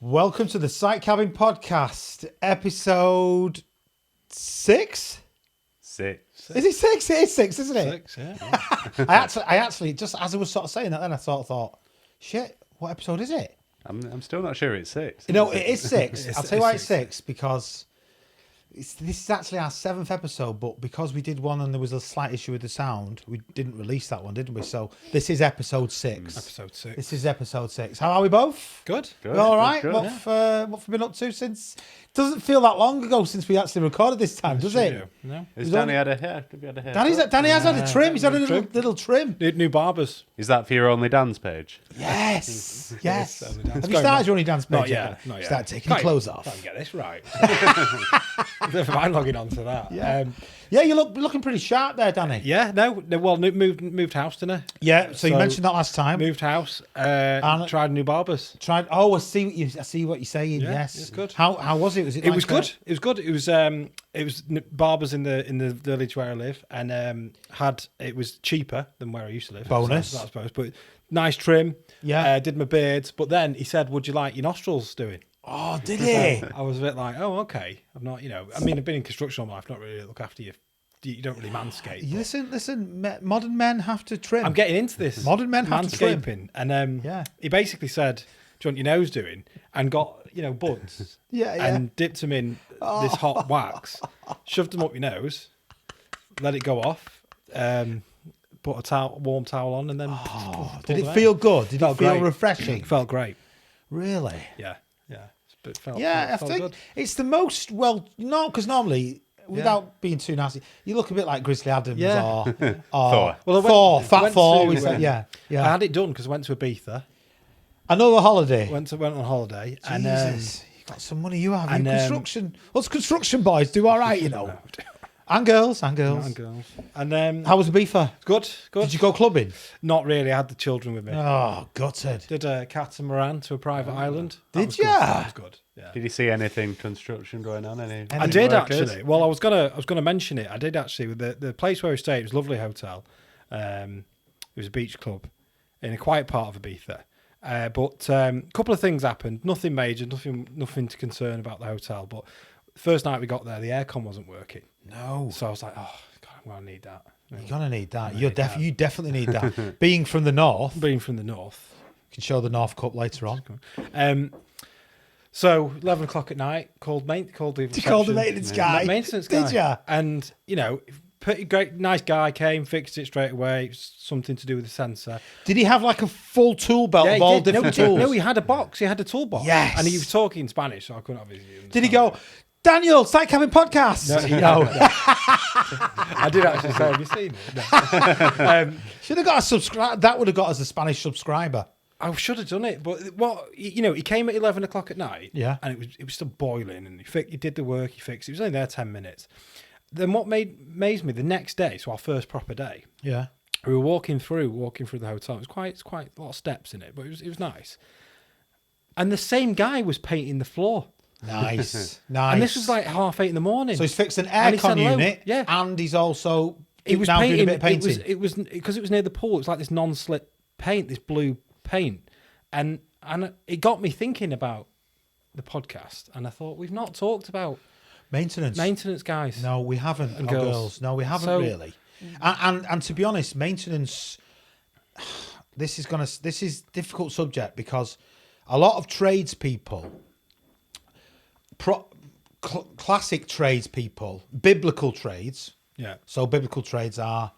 Welcome to the Site Cabin Podcast, episode 6? 6. Is it 6? It is 6, isn't it? 6, yeah. I actually, just as I was sort of saying that, then I sort of thought, shit, what episode is it? I'm still not sure it's 6. You know, it is 6. I'll tell you why it's 6. 6, because this is actually our 7th episode, but because we did one and there was a slight issue with the sound, we didn't release that one, didn't we? So this is episode 6. Episode 6. This is episode 6. How are we both? Good. We all right? Good. What have we been up to since? Doesn't feel that long ago since we actually recorded this time, does it? No. Has Danny had a hair? Have you had a hair? Danny has had a trim. He's had a trim. little trim. New barbers. Is that for your Only Dance page? Yes, yes. Only Dance. Have you Going started on. your Only Dance page? Not yet. Not yet. Start taking your clothes off. Can't get this right. Never mind logging on to that. Yeah. Yeah, you're looking pretty sharp there, Danny. Yeah. No. Well, moved house, didn't I? Yeah. So you So- mentioned that last time. Moved house. And- Tried new barbers. Tried. Oh, I see what you're saying. Yeah, Yes, it's good. How was it? Was it? It like was good. It was good. It was barbers in the village where I live, and it was cheaper than where I used to live. Bonus. I suppose, but nice trim. Yeah. Did my beard, but then he said, "Would you like your nostrils doing?" Oh, did he? I was a bit like, "Oh, okay." I'm not, I mean, I've been in construction all my life. Not really look after you. You don't really manscape. but Listen. Modern men have to trim. I'm getting into this. Modern men have to trim. manscaping, and Yeah. he basically said, "Do you want your nose doing?" And got buds. Yeah, yeah. And dipped them in this hot wax, shoved them up your nose, let it go off, put a warm towel on, and then. Did it feel good? Did it Felt feel great. refreshing? Felt great. Really? Yeah. It felt, Yeah, I felt think good. it's the most because normally, without being too nasty, you look a bit like Grizzly Adams Yeah. or Thor. Well, I Thor, went Fat Thor. to, We said, yeah. I had it done because I went to Ibiza. Another holiday. Went on holiday, and Jesus, you got some money. You have. and, You construction. What's construction boys do? All right, and girls, and girls. and girls. And How was Ibiza? good. Did you go clubbing? Not really. I had the children with me. Oh, gutted. Did a catamaran to a private island. That Did was good. ya? That was good. Yeah. Did you see anything construction going on? I did actually. Well, I was gonna mention it. I did actually. With the place where we stayed, it was a lovely hotel. It was a beach club in a quiet part of Ibiza. But a couple of things happened. Nothing major. Nothing to concern about the hotel. But the first night we got there, the aircon wasn't working. No. So I was like, oh God, I'm gonna need that. You're gonna need that. You definitely need that. Being from the north, Being from the north. you can show the North Cup later on. So 11 o'clock at night, called the You called the reception. maintenance guy. Maintenance guy. Did ya? And pretty great, nice guy came, fixed it straight away. It was something to do with the sensor. Did he have like a full tool belt of all different tools? No, he had a box. He had a toolbox. Yes. And he was talking Spanish, so I couldn't obviously understand. Did he go, Daniel, Site Cabin Podcast? No. I did actually say, have you seen it? No. Should have got a subscribe. That would have got us a Spanish subscriber. I should have done it, but he came at 11 o'clock at night. Yeah. And it was still boiling, and he did the work. He fixed it. He was only there 10 minutes. Then what amazed me the next day, so our first proper day, Yeah. we were walking through the hotel. It's quite a lot of steps in it, but it was nice. And the same guy was painting the floor. Nice. And this was like 8:30 in the morning. So he's fixed an And he said aircon hello. unit. Yeah. And he's also he was now painting. doing a bit of painting. It was because it was near the pool. It was like this non-slip paint, this blue paint, and it got me thinking about the podcast. And I thought we've not talked about Maintenance. guys. No, we haven't. And Or girls. girls. No, we haven't So- really. And to be honest, maintenance. This is a difficult subject because a lot of tradespeople, classic tradespeople, biblical trades. Yeah. So biblical trades are,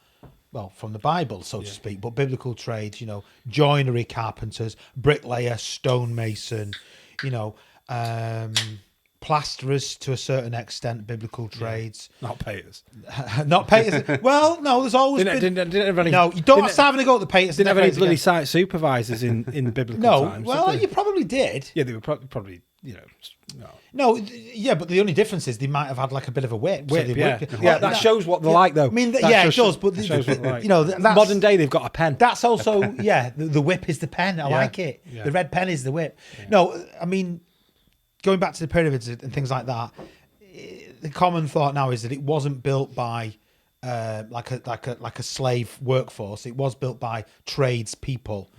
well, from the Bible, so to speak, but biblical trades, joinery carpenters, bricklayer, stonemason, plasterers to a certain extent, biblical trades. Not painters. Not painters. Well, no, there's always been... Didn't have any, No, you don't have to have a go at the painters. Didn't have any bloody again. site supervisors in biblical No, times. well, did they? you probably did. Yeah, they were probably no. No, yeah, but the only difference is they might have had like a bit of a whip. Whip, they yeah. whipped it. Yeah, that shows what they're like, though. I mean, That yeah, it shows- does, but that shows what they're like. that's, Modern day, they've got a pen. That's also, the whip is the pen. I like it. Yeah. The red pen is the whip. No, I mean, going back to the pyramids and things like that, the common thought now is that it wasn't built by like a slave workforce. It was built by tradespeople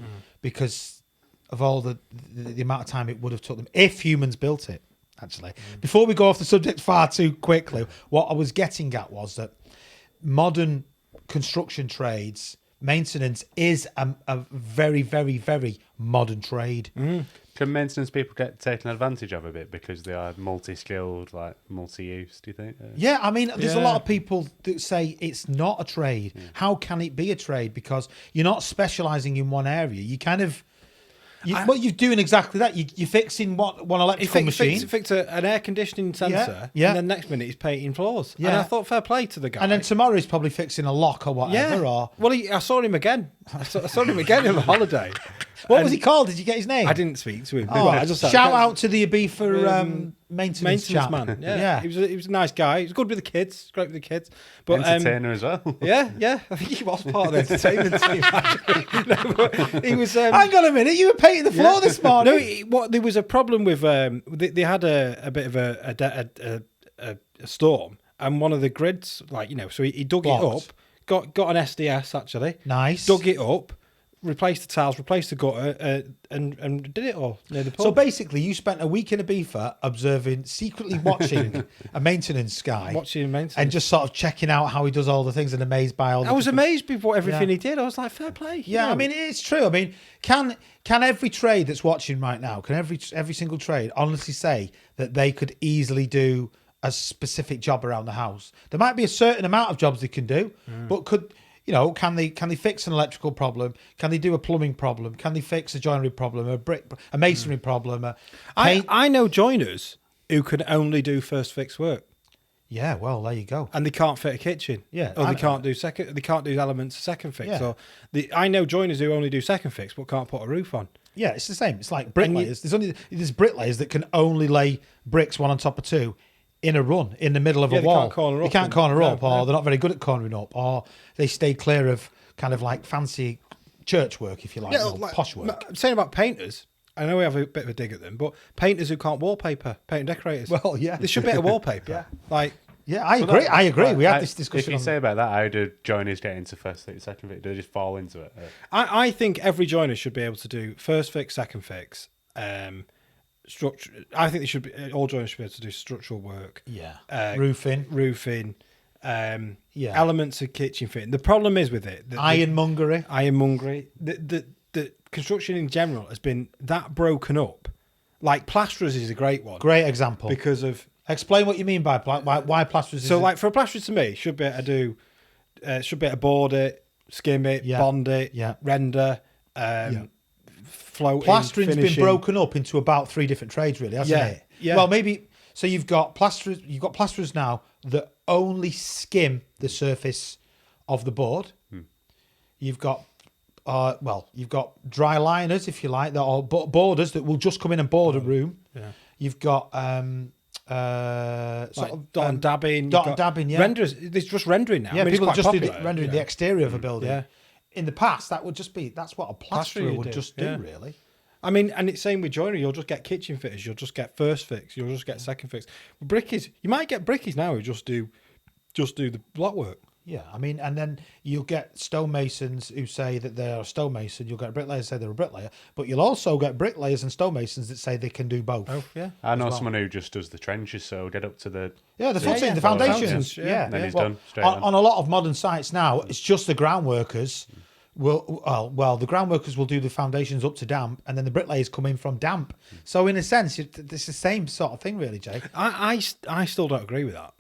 because of all the amount of time it would have took them if humans built it. Actually, before we go off the subject far too quickly, what I was getting at was that modern construction trades, maintenance is a very, very, very modern trade. Can maintenance people get taken advantage of a bit because they are multi-skilled, like multi-use, do you think? Yeah, I mean, there's a lot of people that say it's not a trade. How can it be a trade? Because you're not specialising in one area. You kind of... what you're doing exactly that. You're fixing one electrical machine. Fix an air conditioning sensor, yeah. and then next minute he's painting floors. Yeah. And I thought, fair play to the guy. And then tomorrow he's probably fixing a lock or whatever. yeah. Or Well, I saw him again. I saw him again on the holiday. what was he called? Did you get his name? I didn't speak to him. Oh, I just shout out to the Ibiza maintenance chap. man. Yeah. He was a nice guy. He was good with the kids. Great with the kids. But Entertainer as well. yeah. I think he was part of the entertainment team. Actually. No, but he was. Hang on a minute, you were painting the floor this morning. No, there was a problem with. They had a bit of a storm, and one of the grids, so he dug Blocked. it up, got an SDS actually. Nice. Dug it up, replaced the tiles, replaced the gutter, and did it all near the pub. So basically, you spent a week in Ibiza observing, secretly watching a maintenance guy, watching maintenance, and just sort of checking out how he does all the things, and amazed by all. I was amazed by everything Yeah. he did. I was like, fair play. Yeah, I mean, it's true. I mean, can every trade that's watching right now, can every single trade honestly say that they could easily do a specific job around the house? There might be a certain amount of jobs they can do, but can they fix an electrical problem? Can they do a plumbing problem? Can they fix a joinery problem, a masonry problem? I know joiners who can only do first fix work. Yeah, well, there you go. And they can't fit a kitchen. Yeah, Or they can't do elements of second fix. Yeah. So I know joiners who only do second fix but can't put a roof on. Yeah, it's the same. It's like bricklayers. There's bricklayers that can only lay bricks one on top of two in a run in the middle of a they wall. can't corner They up can't and- corner up, no, or no. they're not very good at cornering up, or they stay clear of kind of like fancy church work, if you like, posh work. I'm saying about painters. I know we have a bit of a dig at them, but painters who can't wallpaper, paint and decorators. Well, yeah. They should be able to wallpaper. Yeah, I agree. We had this If discussion. you say about that, how do joiners get into first fix, second fix? Do they just fall into it? I think every joiner should be able to do first fix, second fix, structure. I think they should be all joiners should be able to do structural work. Yeah. Roofing. Elements of kitchen fitting. The problem is with it, Ironmongery. The construction in general has been that broken up. Like plasterers is a great one. Great example. Because of Explain what you mean by why plasterers. so like for a plasterer to me should be able to do should be able to board it, skim it, bond it, render, floating. Plastering's finishing. been broken up into about 3 different trades, really, hasn't it? Yeah. Well, maybe so. You've got plasterers. You've got plasterers now that only skim the surface of the board. You've got you've got dry liners, if you like, that are boarders that will just come in and board a room. Yeah. You've got Dot and dabbing. Dot and dabbing, yeah. Renderers. There's just rendering now. Yeah, I mean, people it's just quite do popular, rendering the exterior of a building. Yeah. In the past, that's what a plasterer you would do, just do, really. I mean, and it's same with joinery. You'll just get kitchen fitters. You'll just get first fix. You'll just get second fix. Brickies. You might get brickies now who just do the block work. Yeah, I mean, and then you'll get stonemasons who say that they're a stonemason. You'll get bricklayers who say they're a bricklayer, but you'll also get bricklayers and stonemasons that say they can do both. Oh, yeah. I know someone who just does the trenches, so get up to the Yeah, the footing, yeah. the foundations. Foundations, Yeah, And then he's Well, done straight on a lot of modern sites now, it's just the ground workers. The ground workers will do the foundations up to damp, and then the bricklayers come in from damp. So in a sense, it's the same sort of thing, really, Jake. I still don't agree with that.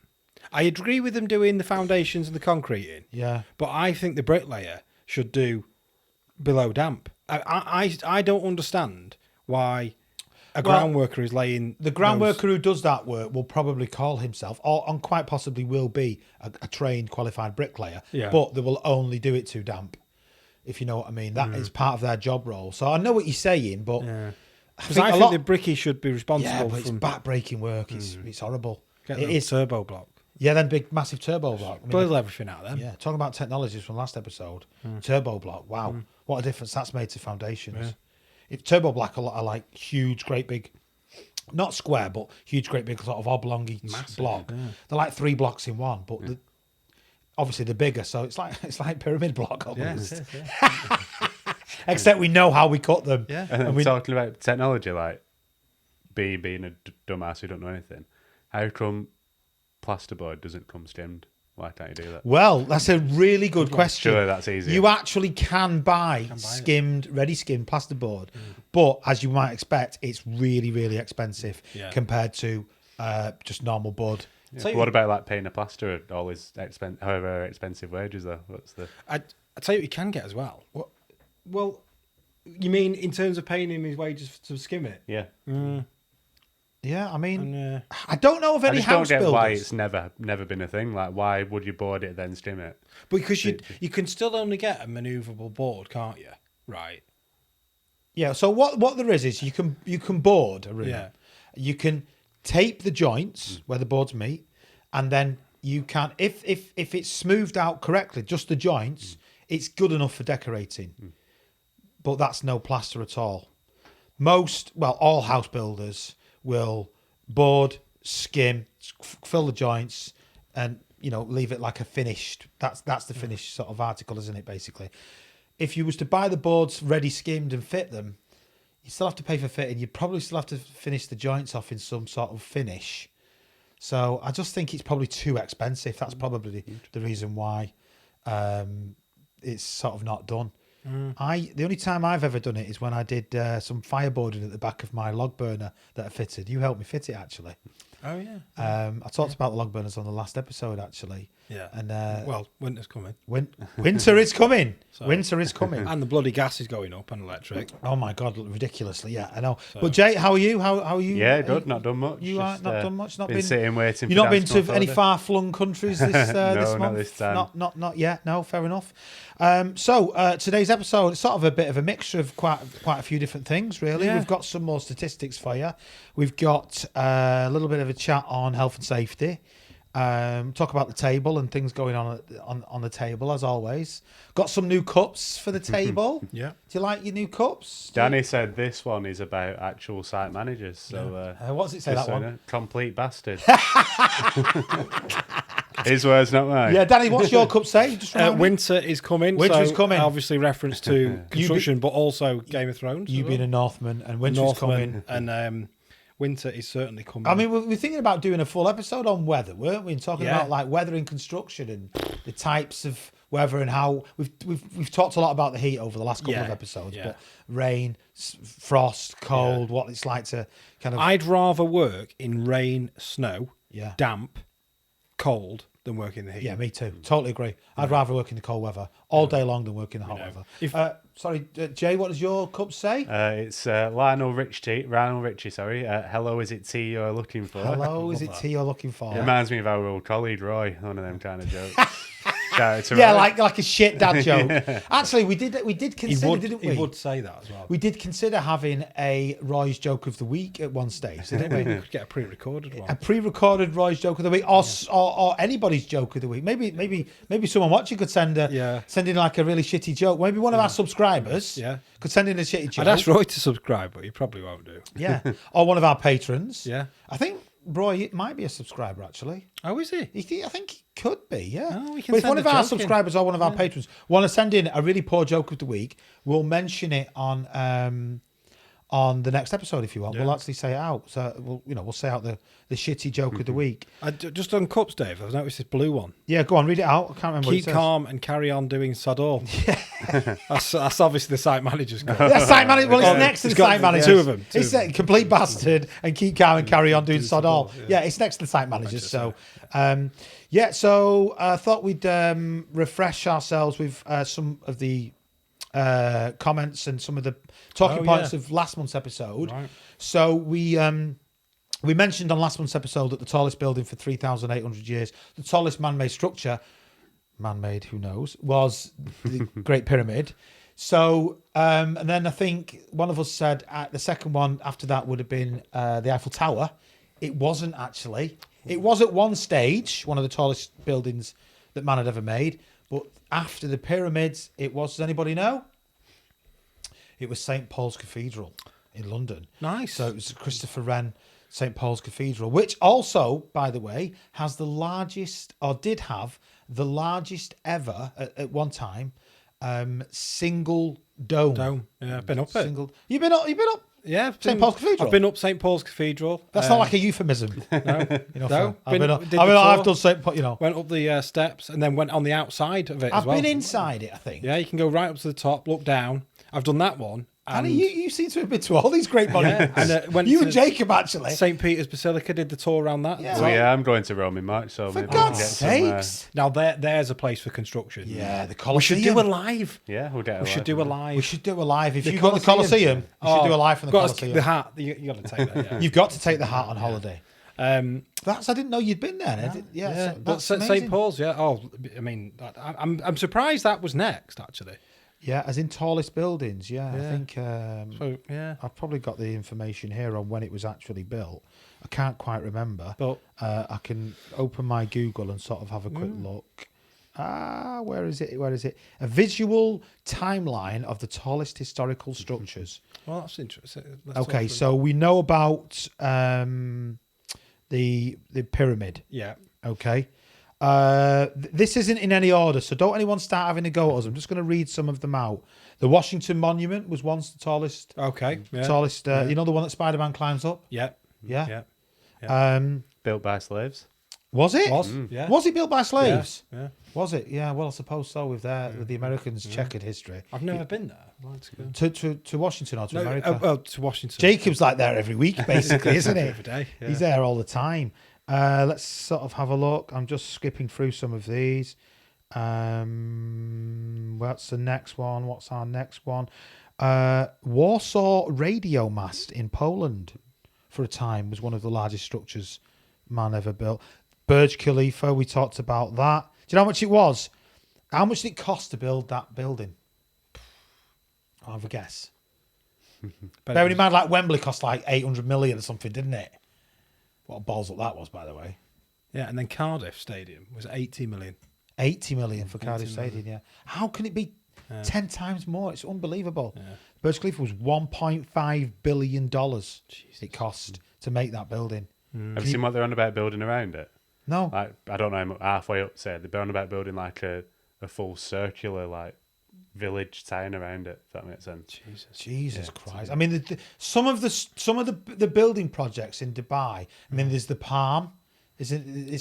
I agree with them doing the foundations and the concreting. Yeah. But I think the bricklayer should do below damp. I don't understand why a ground worker is laying... The ground worker who does that work will probably call himself, or and quite possibly will be, a trained, qualified bricklayer, but they will only do it to damp, if you know what I mean. That is part of their job role. So I know what you're saying, but... Because I think the brickie should be responsible Yeah, but it's from... back-breaking work. It's horrible. It is turbo block. Yeah, then big, massive turbo block. I mean, Boil everything out then. yeah, talking about technologies from last episode. Turbo block, wow. What a difference that's made to foundations. If turbo block are like huge, great big... Not square, but huge, great big sort of oblongy block. yeah. They're like 3 blocks in one, but obviously they're bigger, so it's like pyramid block almost. except we know how we cut them. Yeah. And then we- talking about technology, like being a dumbass who don't know anything, how come plasterboard doesn't come stemmed? Why can't you do that? Well, that's a really good question. Surely that's easier. You actually can buy ready skimmed plasterboard, but as you might expect, it's really, really expensive compared to just normal board. Yeah. So What about like paying a plasterer all his however expensive wages though? What's the I tell you what you can get as well. Well, you mean in terms of paying him his wages to skim it? yeah? Yeah, I mean, And, I don't know of I any just don't house get builders. why it's never been a thing. Like, why would you board it then skim it? because you can still only get a manoeuvrable board, can't you? Right. Yeah. So what there is you can board a room. Yeah. You can tape the joints where the boards meet, and then you can if it's smoothed out correctly, just the joints, it's good enough for decorating. But that's no plaster at all. All house builders will board, skim, fill the joints, and leave it like a finished. That's the finished sort of article, isn't it? Basically, if you was to buy the boards ready skimmed and fit them, you still have to pay for fitting. You'd probably still have to finish the joints off in some sort of finish. So I just think it's probably too expensive. That's probably the reason why it's sort of not done. The only time I've ever done it is when I did some fireboarding at the back of my log burner that I fitted. You helped me fit it, actually. Oh yeah. I talked about the log burners on the last episode, actually. Yeah. And well, winter's coming. winter is coming. So- Winter is coming. And the bloody gas is going up and electric. Oh my God, ridiculously! Yeah, I know. But Jay, how are you? How are you? Yeah, good. Not done much. You are not done much. Not been been sitting waiting. You've for not Dan been come to off any holiday. far-flung countries this this No, month? not this time. Not yet. No, fair enough. So today's episode is sort of a bit of a mixture of quite a few different things. Really, Yeah. we've got some more statistics for you. We've got a little bit of a chat on health and safety. Talk about the table and things going on the table as always. Got some new cups for the table. Yeah. Do you like your new cups? Danny said this one is about actual site managers. So What does it say, just that so you one? know, complete bastard. His words, not mine. Yeah, Danny, what's your cup say? Just remind me. Winter is coming. Winter is so coming. Obviously, reference to construction, but also Game of Thrones. You as being well. a Northman and winter's Northman, coming. and winter is certainly coming. I mean, we're thinking about doing a full episode on weather, weren't we? And talking Yeah. about like weather in construction and the types of weather and how we've talked a lot about the heat over the last couple of Yeah, episodes. yeah. But rain, frost, cold, what it's like to kind of I'd rather work in rain, snow, Yeah. damp, cold than work in the heat. Yeah, me too. Totally agree. I'd rather work in the cold weather all day long than work in the hot weather. If- Sorry, Jay, what does your cup say? It's Lionel Richie. Sorry. Hello, is it tea you're looking for? Hello, is it tea you're looking for? It reminds me of our old colleague Roy. One of them kind of jokes. Shout out to Yeah, Roy. like a shit dad joke. Actually, we did consider, didn't we? He would say that as well. We did consider having a Roy's joke of the week at one stage, didn't we? We could get a pre-recorded one. A pre-recorded Roy's joke of the week, or anybody's joke of the week. Maybe someone watching could send in like a really shitty joke. Maybe one of our subscribers could send in a shitty joke. I'd ask Roy to subscribe, but he probably won't do. Yeah, or one of our patrons. Yeah. I think Roy might be a subscriber actually. Oh, is he? I think he could be, yeah. Oh, we can But if send one a of our joke in. subscribers or one of our patrons want to send in a really poor joke of the week, we'll mention it on the next episode if you want. Yeah. We'll actually say it out. So we'll say out the shitty joke of the week. Just on cups, Dave. I've noticed this blue one. Yeah, go on, read it out. I can't remember what it Keep says. calm and carry on doing sod all. That's obviously the site manager's cup. Yeah, site manager. Well, it's Oh, next to it's the got site manager. two of them, two It's of a them. complete bastard and keep calm and carry on doing sod all. yeah. Yeah, it's next to the site managers. Managers, So, so I thought we'd refresh ourselves with some of the comments and some of the talking points of last month's episode. Right. So we mentioned on last month's episode that the tallest building for 3,800 years, the tallest man-made structure, man-made, who knows, was the Great Pyramid. So, and then I think one of us said the second one after that would have been the Eiffel Tower. It wasn't actually. It was at one stage one of the tallest buildings that man had ever made. But after the pyramids, it was, does anybody know? It was St. Paul's Cathedral in London. Nice. So it was Christopher Wren St. Paul's Cathedral, which also, by the way, has the largest, or did have the largest ever at one time, single dome. Dome. Yeah, I've been up it. Single. You've been up. Yeah, St. Paul's Cathedral? I've been up St. Paul's Cathedral. That's not like a euphemism. No, You know, no. I've been up. did I the mean, I've tour, done St. Paul. You know, went up the steps and then went on the outside of it as I've well. been inside it. I think. Yeah, you can go right up to the top, look down. I've done that one. And Annie, you seem to have been to all these great monuments. and, went you to and Jacob actually. St. Peter's Basilica did the tour around that. Yeah. as So well. yeah, I'm going to Rome in March, so For maybe we can God's get somewhere. sakes. Now there's a place for construction. Yeah, the We Colosseum. should do a live. Yeah, we'll get. We should do a We live. should do a live. If The you go to the Colosseum, Colosseum. you should do a live from the got Colosseum. The hat. You got to take that. Yeah. You've got to take the hat on holiday. Yeah. I didn't know you'd been there. Yeah, so but that's St. amazing. Paul's. Yeah. Oh, I mean, I'm surprised that was next. Actually. Yeah, as in tallest buildings. Yeah, I Yeah. think So yeah. I've probably got the information here on when it was actually built. I can't quite remember. But I can open my Google and sort of have a quick look. Where is it? Where is it? A visual timeline of the tallest historical structures. well, that's interesting. Okay, so we know about the pyramid. Yeah. Okay. This isn't in any order, so don't anyone start having a go at us. I'm just going to read some of them out. The Washington Monument was once the tallest. Okay. Yeah. Tallest. You know the one that Spider-Man climbs up. Yeah. Yeah. Yeah. Built by slaves. Was it? Yeah. Was it built by slaves? Yeah. Was it? Yeah. Well, I suppose so. With the Americans' checkered history. I've never been there. I'd like to go. To Washington or to No, America. well, to Washington. Jacob's like there every week, basically, isn't he? Every day. Yeah. He's there all the time. Let's sort of have a look. I'm just skipping through some of these. What's the next one? What's our next one? Warsaw radio mast in Poland for a time was one of the largest structures man ever built. Burj Khalifa, we talked about that. Do you know how much it was? How much did it cost to build that building? I'll have a guess. But Bearing in mind, like Wembley cost like 800 million or something, didn't it? What a balls up that was, by the way. yeah, and then Cardiff Stadium was 80 million. 80 million for Cardiff Stadium, yeah. How can it be 10 times more? It's unbelievable. Yeah. Burj Khalifa was $1.5 billion it cost to make that building. Have you seen what they're on about building around it? No. Like, I don't know, I'm halfway up, say, they're on about building like a full circular, like, village town around it, if that makes sense. Jesus Christ. I mean, some of the building projects in Dubai, I mean, there's the Palm. It's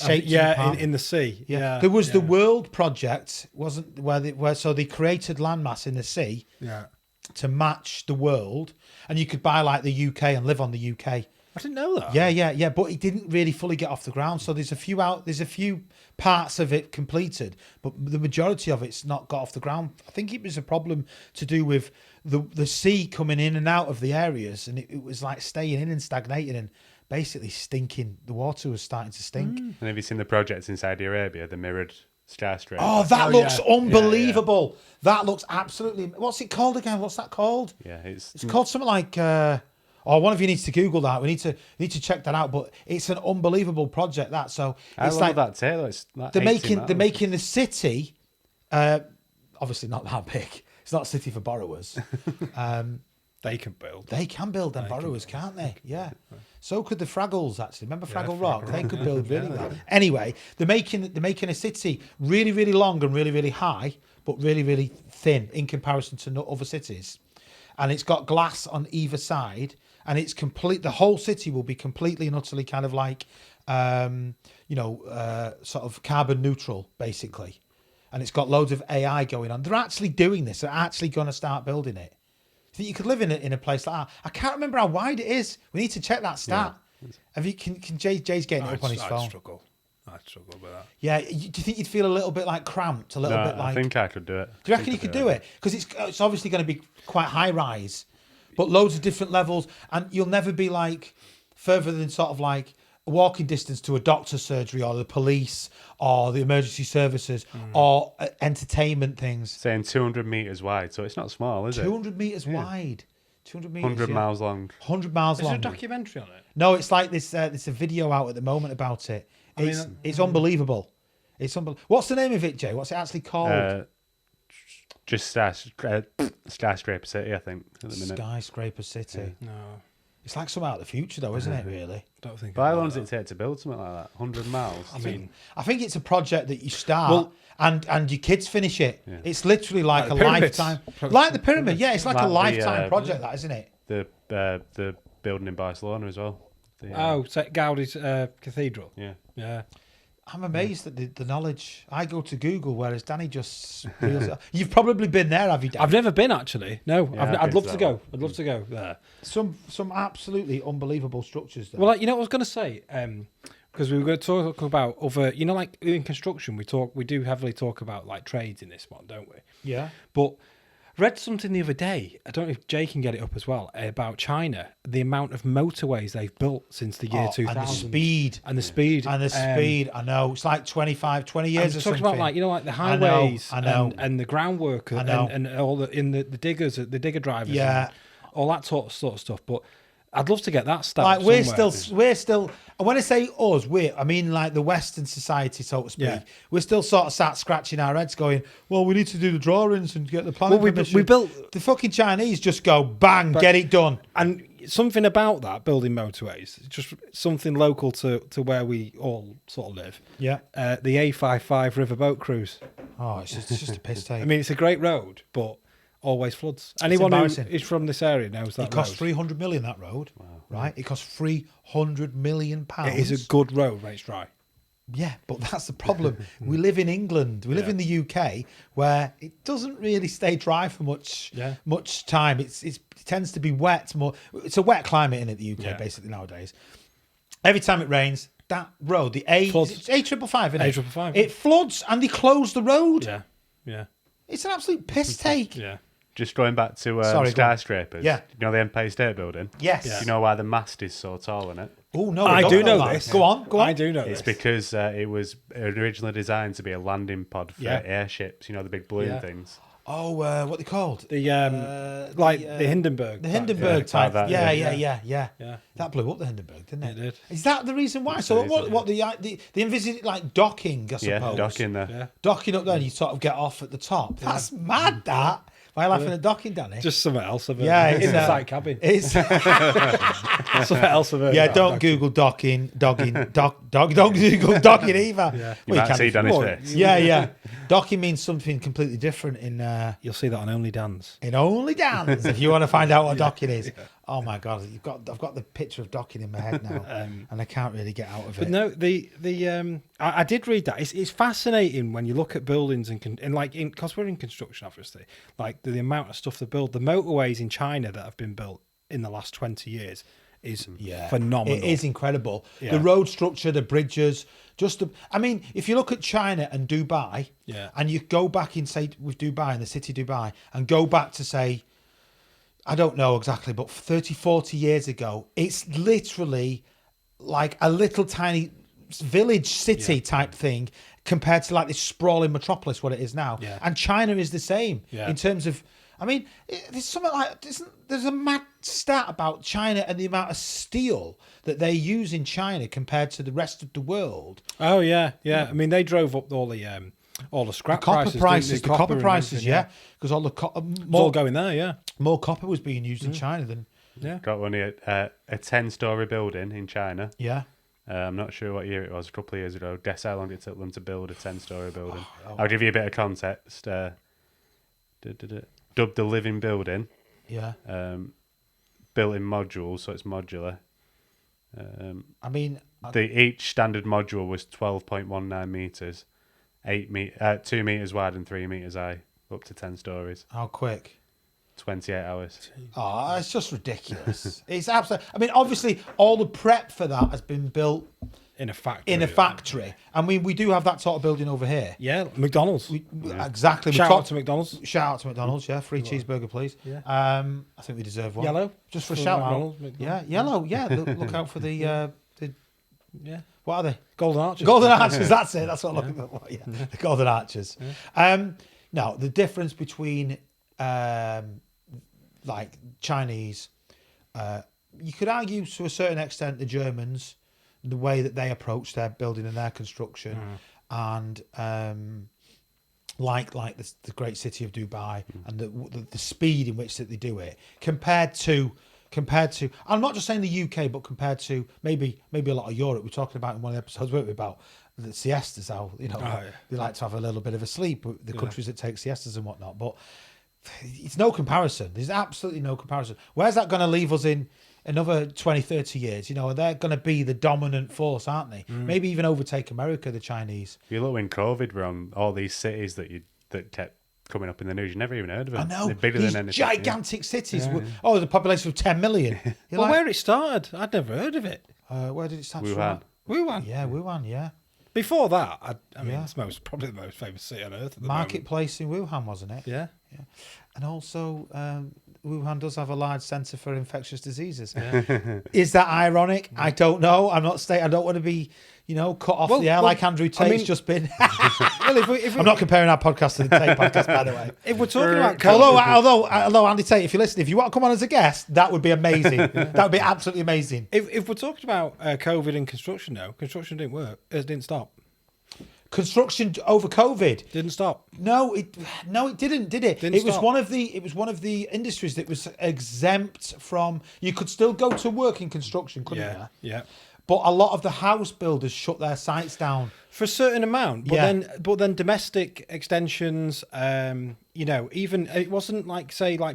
shaped Yeah, palm. in the sea. Yeah. There was the World Project, wasn't where so they created landmass in the sea Yeah. to match the world, and you could buy like the UK and live on the UK. I didn't know that. Yeah, but it didn't really fully get off the ground. So there's a few parts of it completed, but the majority of it's not got off the ground. I think it was a problem to do with the sea coming in and out of the areas, and it was like staying in and stagnating and basically stinking. The water was starting to stink. And have you seen the projects in Saudi Arabia, the mirrored skyscraper? Oh, that looks yeah. unbelievable. That looks absolutely. What's it called again? What's that called? Yeah, It's called something like. One of you needs to Google that. We need to check that out. But it's an unbelievable project. That so I it's love like that too. It's like they're 80 making miles. the city. Obviously not that big. It's not a city for borrowers. They can build. They can build them borrowers, can't they? Yeah. So could the Fraggles actually. Remember Fraggle Rock? They could build really well. Anyway, they're making a city really, really long and really, really high, but really, really thin in comparison to other cities. And it's got glass on either side, and it's complete. The whole city will be completely and utterly kind of like, sort of carbon neutral, basically. And it's got loads of AI going on. They're actually doing this. They're actually going to start building it. You think you could live in a place like that? I can't remember how wide it is. We need to check that stat. Have you? Can Jay's getting it up on his phone? I'd struggle with that. Yeah. Do you think you'd feel a little bit like cramped? A little No, bit like. I think I could do it. Do you reckon you could do it? Because it's obviously going to be quite high rise, but loads of different levels, and you'll never be like further than sort of like a walking distance to a doctor's surgery or the police or the emergency services or entertainment things. Saying 200 meters wide, so it's not small, is 200 meters wide. 200 meters. 100 miles long. 100 miles Is there long. a documentary on it? No, it's like this. There's a video out at the moment about it. It's unbelievable. It's unbelievable. What's the name of it, Jay? What's it actually called? Just Skyscraper City, I think, at the minute. Skyscraper City. No. It's like something out of the future, though, isn't it? Really. I don't think. But how long does it take to build something like that? 100 miles? I mean, I think it's a project that you start Well- and your kids finish it. Yeah. It's literally like Like a the pyramids. lifetime, like the pyramid. Yeah, it's like a Like the, lifetime project, that isn't it? The building in Barcelona as well. so Gaudi's cathedral. Yeah. Yeah. I'm amazed at the knowledge. I go to Google, whereas Danny just reels it. You've probably been there, have you, Danny? I've never been actually. No, Yeah, I'd I've love been to to that go. I'd love to go there. Some absolutely unbelievable structures there. Well, like, you know what I was going to say, because we were going to talk about other, you know, like in construction, we do heavily talk about like trades in this one, don't we? yeah. But I read something the other day. I don't know if Jay can get it up as well about China. The amount of motorways they've built since the year 2000, and the speed. and the speed, I know. It's like 20 years or I'm something. talking about, like, you know, like the I know, highways I know. And the groundwork I know. and all the diggers, the digger drivers, Yeah. and all that sort of stuff. But I'd love to get that stuff. Like we're still. And when I say us, I mean like the Western society, so to speak. Yeah. We're still sort of sat scratching our heads, going, "Well, we need to do the drawings and get the planning Well, permission." we built The fucking Chinese just go bang, get it done. and something about that building motorways, just something local to where we all sort of live. Yeah. The A55 riverboat cruise. Oh, it's just a piss take. I mean, it's a great road, but always floods. Anyone who embarrassing. is from this area knows that it cost road. 300 million, that road, right? It cost 300 million pounds. It is a good road when it's dry. Yeah, but that's the problem. We live in England. We live in the UK, where it doesn't really stay dry for much time. It tends to be wet more. It's a wet climate in the UK, Yeah. basically nowadays. Every time it rains, that road, the Floods. it's A555, isn't it? A555. It floods and they close the road. Yeah, yeah, It's an absolute piss take. yeah. Just going back to Sorry, go on. Skyscrapers. Yeah. You know the Empire State Building? Yes. Do you know why the mast is so tall in it? Oh no, I don't do know that. this. Go on. I do know It's this. because it was originally designed to be a landing pod for Yeah. airships, you know, the big balloon Yeah. things. Oh, what they called? The the Hindenburg. The Hindenburg Yeah, type. that, Yeah, yeah. yeah. That blew up the Hindenburg, didn't it? It did. Is that the reason why? So reason, what the envisaged like docking, I suppose. Yeah, docking there. Yeah. Docking up there, and you sort of get off at the top. That's mad. That. Why are you laughing at docking, Danny? Just something else of it. Yeah, in it's, the side cabin. It's Something else of it. yeah. Don't Google dogging. Don't Google docking either. Yeah. You Well, might see Danny's well, face. Yeah. Docking means something completely different You'll see that on Only Dance. in Only Dance if you want to find out what docking is. Oh my god, I've got the picture of docking in my head now, and I can't really get out of it. But no, I did read that. It's fascinating when you look at buildings and like because we're in construction, obviously, like the amount of stuff they build, the motorways in China that have been built in the last 20 years is phenomenal. It is incredible. Yeah. The road structure, the bridges, I mean, if you look at China and Dubai, and you go back in, say, with Dubai, in the city of Dubai, and go back to, say, I don't know exactly, but 30, 40 years ago, it's literally like a little tiny village city type thing compared to like this sprawling metropolis, what it is now. Yeah. And China is the same Yeah. in terms of, I mean, there's something like, there's a mad stat about China and the amount of steel that they use in China compared to the rest of the world. Oh yeah. I mean, they drove up all the scrap Copper prices, didn't they? the copper and prices, everything, yeah. Because all the It's all going there, yeah. more copper was being used in China than, Yeah. Got one here, a 10-story building in China. yeah. I'm not sure what year it was, a couple of years ago. Guess how long it took them to build a 10-story building. I'll give you a bit of context. Dubbed the living building, Yeah. built in modules, so it's modular. I mean, Each standard module was 12.19 metres, 2 metres wide and 3 metres high, up to 10 stories, how quick? 28 hours. Oh, it's just ridiculous. It's absolutely. I mean, obviously, all the prep for that has been built In a factory. in a factory. I mean, we do have that sort of building over here. Yeah, McDonald's. Exactly. Shout out to McDonald's. Shout out to McDonald's, yeah. Free cheeseburger, please. Yeah. I think we deserve one. Yellow? Just for a For shout out. McDonald's. Yeah, yellow. Yeah, look out for the. Yeah. What are they? Golden Arches. Golden Arches. That's it. That's what I'm looking for. Yeah, the Golden Arches. Now, the difference between like Chinese, you could argue to a certain extent the Germans, the way that they approach their building and their construction, and like the great city of Dubai and the speed in which that they do it, compared to compared to, I'm not just saying the UK, but compared to maybe a lot of Europe. We're talking about in one of the episodes, weren't we, about the siestas, how, you know, they like to have a little bit of a sleep, the countries that take siestas and whatnot. But it's no comparison. There's absolutely no comparison. Where's that going to leave us in another 20, 30 years? You know, they're going to be the dominant force, aren't they? Maybe even overtake America, the Chinese. You look when COVID were on all these cities that kept coming up in the news. You never even heard of them. I know. They're bigger These than anything. gigantic cities. Oh, the population of 10 million. Well, where it started, I'd never heard of it. Where did it start Wuhan. from? Wuhan. Yeah, Wuhan, yeah. Before that, I mean, it's probably the most famous city on earth at the Marketplace in Wuhan, wasn't it? moment. Yeah. Yeah. And also, Wuhan does have a large centre for infectious diseases. Is that ironic? I don't know. I don't want to be, you know, cut off the air like Andrew Tate's just been. Well, if we, I'm not comparing our podcast to the Tate podcast, by the way. if we're talking about Although Andy Tate, if you listen, if you want to come on as a guest, that would be amazing. That would be absolutely amazing. if we're talking about COVID and construction, now construction didn't work. It didn't stop. Construction over COVID. Didn't stop. No, it didn't, did it? Didn't It was stop. one of the industries that was exempt from. You could still go to work in construction, couldn't you? Yeah. But a lot of the house builders shut their sites down. For a certain amount, but Yeah. then domestic extensions, you know, even it wasn't like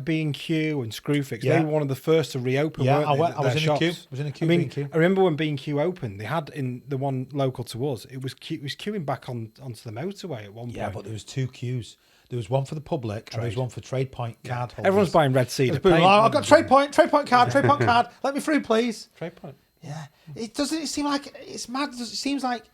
B&Q and Screwfix. Yeah. They were one of the first to reopen. Yeah, weren't they, I was their in a queue. shops? I was in a queue. I mean, B&Q. I remember when B&Q opened, they had in the one local to us. It was queuing back onto the motorway at one point. Yeah, but there was two queues. There was one for the public and there was one for Trade Point card holders. Everyone's buying Red Cedar People paint. like, I've got Trade Point card. Let me through, please. Trade Point. Yeah, it seem like it's mad. It seems like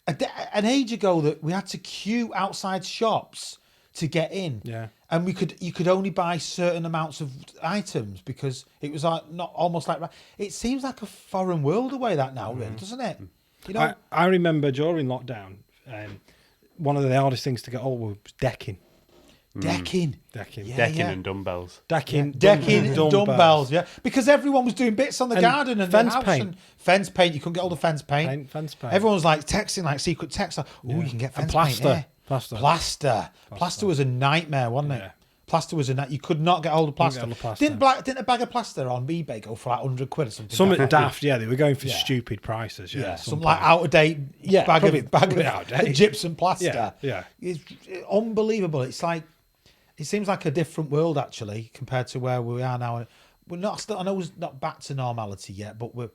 an age ago that we had to queue outside shops to get in. Yeah, and you could only buy certain amounts of items because it was like not almost like. It seems like a foreign world away that now, really, doesn't it? You know, I remember during lockdown, one of the hardest things to get hold of was decking. Decking, Yeah, Decking and dumbbells. Decking, dumbbells, yeah, because everyone was doing bits on the garden and fence the house paint. and fence paint. You couldn't get all the fence paint. Fence paint. Everyone was like texting like secret text. Like, you can get fence plaster. paint. Plaster. Plaster was a nightmare, wasn't it? Yeah. Plaster was you could not get hold of plaster. Couldn't get hold of plaster. Didn't a bag of plaster on eBay go for like £100 or something? Something daft, yeah. They were going for Yeah. stupid prices, yeah. Some like out of date bag probably of out of date. gypsum plaster. Yeah. It's unbelievable. It seems like a different world actually compared to where we are now. We're not still. I know it's not back to normality yet, but we're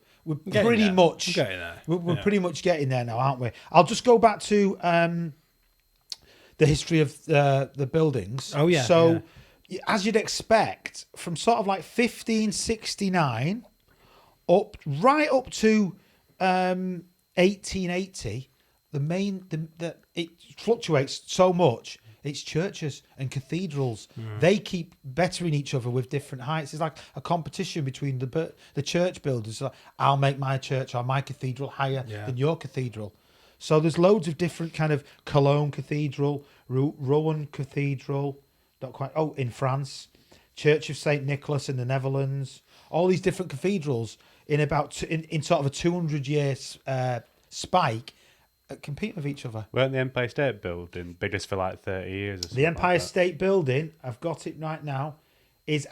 pretty much getting there. We're pretty much getting there now, aren't we? I'll just go back to the history of the buildings. Oh yeah. So as you'd expect, from sort of like 1569 right up to 1880, it fluctuates so much. It's churches and cathedrals. They keep bettering each other with different heights. It's like a competition between the church builders. Like, I'll make my church or my cathedral higher than your cathedral. So there's loads of different kind of Cologne Cathedral, Rouen Cathedral, not quite. Oh, in France, Church of Saint Nicholas in the Netherlands. All these different cathedrals in sort of a 200-year spike. Compete with each other. Weren't the Empire State Building biggest for like 30 years or something? The Empire like that? State Building, I've got it right now, it's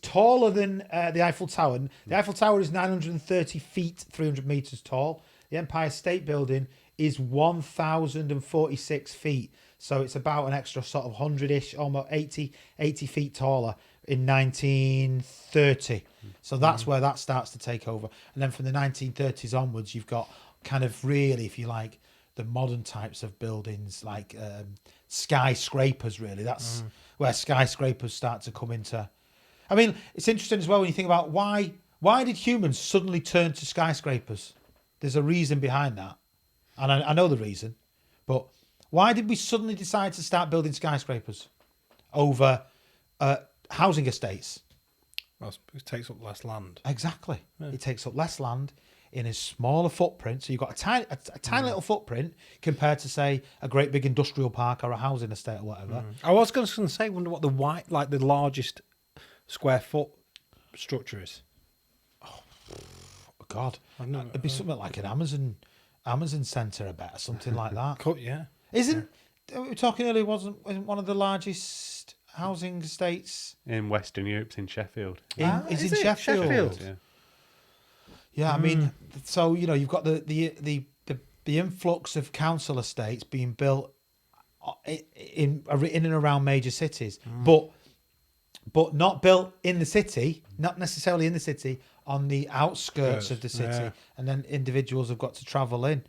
taller than the Eiffel Tower. The Eiffel Tower is 930 feet, 300 meters tall. The Empire State Building is 1,046 feet. So it's about an extra sort of 100-ish, almost 80 feet taller in 1930. So that's where that starts to take over. And then from the 1930s onwards, you've got kind of really, if you like, the modern types of buildings like skyscrapers, really. That's where skyscrapers start to come into. I mean, it's interesting as well when you think about why did humans suddenly turn to skyscrapers? There's a reason behind that. And I know the reason, but why did we suddenly decide to start building skyscrapers over housing estates? Well, it takes up less land. Exactly. Yeah. It takes up less land in a smaller footprint. So you've got a tiny little footprint compared to, say, a great big industrial park or a housing estate or whatever. I was going to say, wonder what the largest square foot structure is. Oh, God. It'd be something like an Amazon centre, I bet, or something like that. Yeah. We were talking earlier, wasn't one of the largest housing estates? In Western Europe, in Sheffield. Is is in it? Sheffield. Sheffield? Yeah. Yeah, I mean, so you've got the influx of council estates being built in and around major cities, but not built in the city, not necessarily in the city, on the outskirts of the city, and then individuals have got to travel in.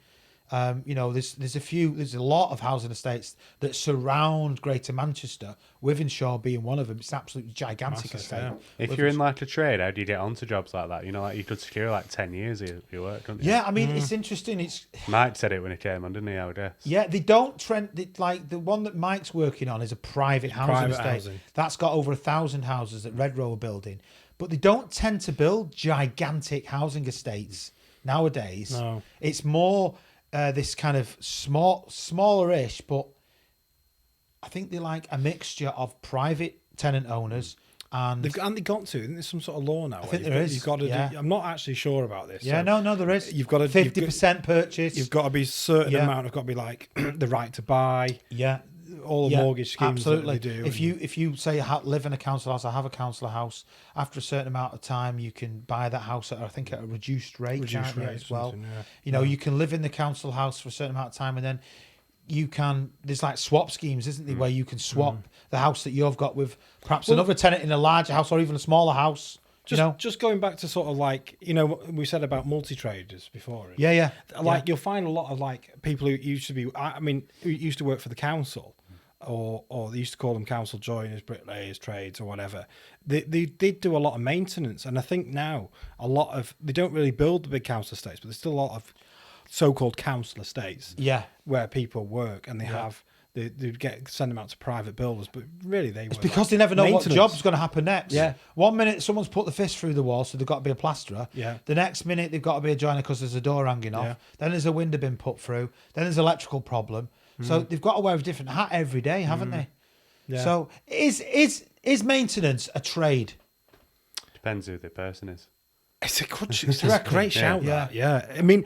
There's a lot of housing estates that surround Greater Manchester, Wivenshaw being one of them. It's an absolutely gigantic Massive, estate. yeah. If you're in like a trade, how do you get onto jobs like that? Like you could secure like 10 years of your work, couldn't you? Yeah, I mean, it's interesting. It's Mike said it when he came on, didn't he? I would guess. Yeah, they don't trend like the one that Mike's working on is a private housing private estate. housing. That's got over 1,000 houses that Red Row are building, but they don't tend to build gigantic housing estates nowadays. No. It's more this kind of smaller-ish, but I think they like a mixture of private tenant owners and They got to. Isn't there some sort of law now? I think where there you've is, got to yeah. I'm not actually sure about this. yeah, so no, there is. You've got to 50% purchase. You've got to be a certain Yeah. amount. Have got to be like the right to buy. yeah. All the mortgage schemes absolutely. that they do. If you say live in a council house, I have a council house. After a certain amount of time, you can buy that house at a reduced rate, Reduced can't you, rate as well. something, yeah. You know, you can live in the council house for a certain amount of time, and then you can. There's like swap schemes, isn't there, where you can swap the house that you've got with perhaps another tenant in a larger house or even a smaller house. Just going back to sort of like, we said about multi-traders before. Yeah. You'll find a lot of like people who used to be, who used to work for the council, or they used to call them council joiners, bricklayers, trades, or whatever. They did do a lot of maintenance, and I think now they don't really build the big council estates, but there's still a lot of so-called council estates. Yeah. Where people work, and they send them out to private builders, but really It's because they never know what job's going to happen next. Yeah. One minute someone's put the fist through the wall, so they've got to be a plasterer. Yeah. The next minute they've got to be a joiner because there's a door hanging off. Yeah. Then there's a window been put through. Then there's an electrical problem. So they've got to wear a different hat every day, haven't they? Yeah. So is maintenance a trade? Depends who the person is. It's a great shout. Yeah. Yeah. I mean,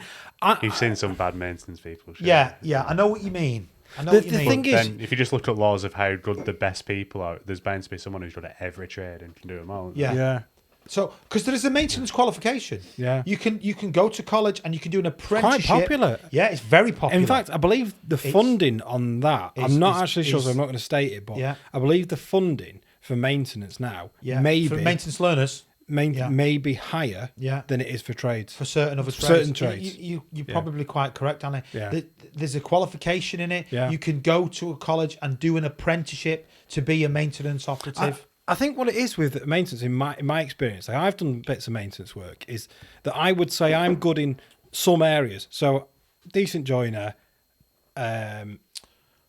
You've seen some bad maintenance people. Sure. Yeah. I know what you mean. The thing is, Then if you just look at laws of how good the best people are, there's bound to be someone who's good at every trade and can do them all. Yeah. yeah. So, because there is a maintenance qualification. Yeah. You can go to college and you can do an apprenticeship. Quite popular. Yeah, it's very popular. In fact, I believe the funding on that, I'm not actually sure, so I'm not going to state it, but Yeah. I believe the funding for maintenance now for maybe maintenance learners may be higher Yeah. than it is for trades. for certain other For trades. certain trades. You're probably quite correct, Annie. Yeah. There's a qualification in it. Yeah. You can go to a college and do an apprenticeship to be a maintenance operative. I think what it is with maintenance, in my experience, like I've done bits of maintenance work, is that I would say I'm good in some areas. So, decent joiner,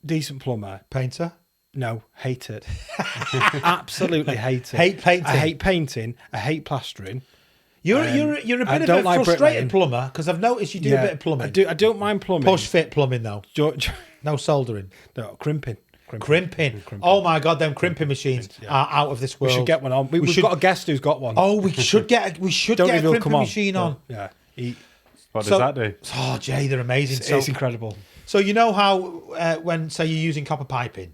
decent plumber. Painter. No, hate it. Absolutely hate it. Hate painting. I hate painting. I hate plastering. You're a I bit of don't a like frustrated bricklaying. plumber because I've noticed you do a bit of plumbing. I don't mind plumbing. Push fit plumbing though. Jo- No soldering. no, crimping. Crimping. Oh my god, them crimping machines are out of this We world. should get one on. We've got a guest who's got one. Oh, we should get a crimping machine on. Yeah. What does that do? Oh, Jay, they're amazing. It's incredible. So you know how when say you're using copper piping,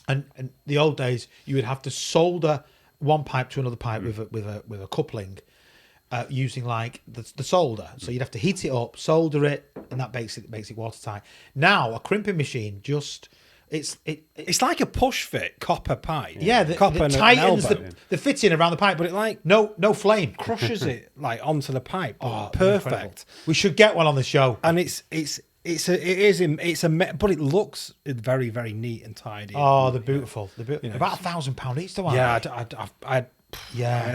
and the old days you would have to solder one pipe to another pipe with a coupling, using like the solder. So you'd have to heat it up, solder it, and that makes it watertight. Now a crimping machine It's like a push fit copper pipe. copper and an tightens elbow. the fitting around the pipe, But it like no flame. crushes it like onto the pipe. Oh, Perfect. incredible. We should get one on the show. And but it looks very, very neat and tidy. Oh, they're beautiful. They're beautiful. About £1,000 each, though. Yeah,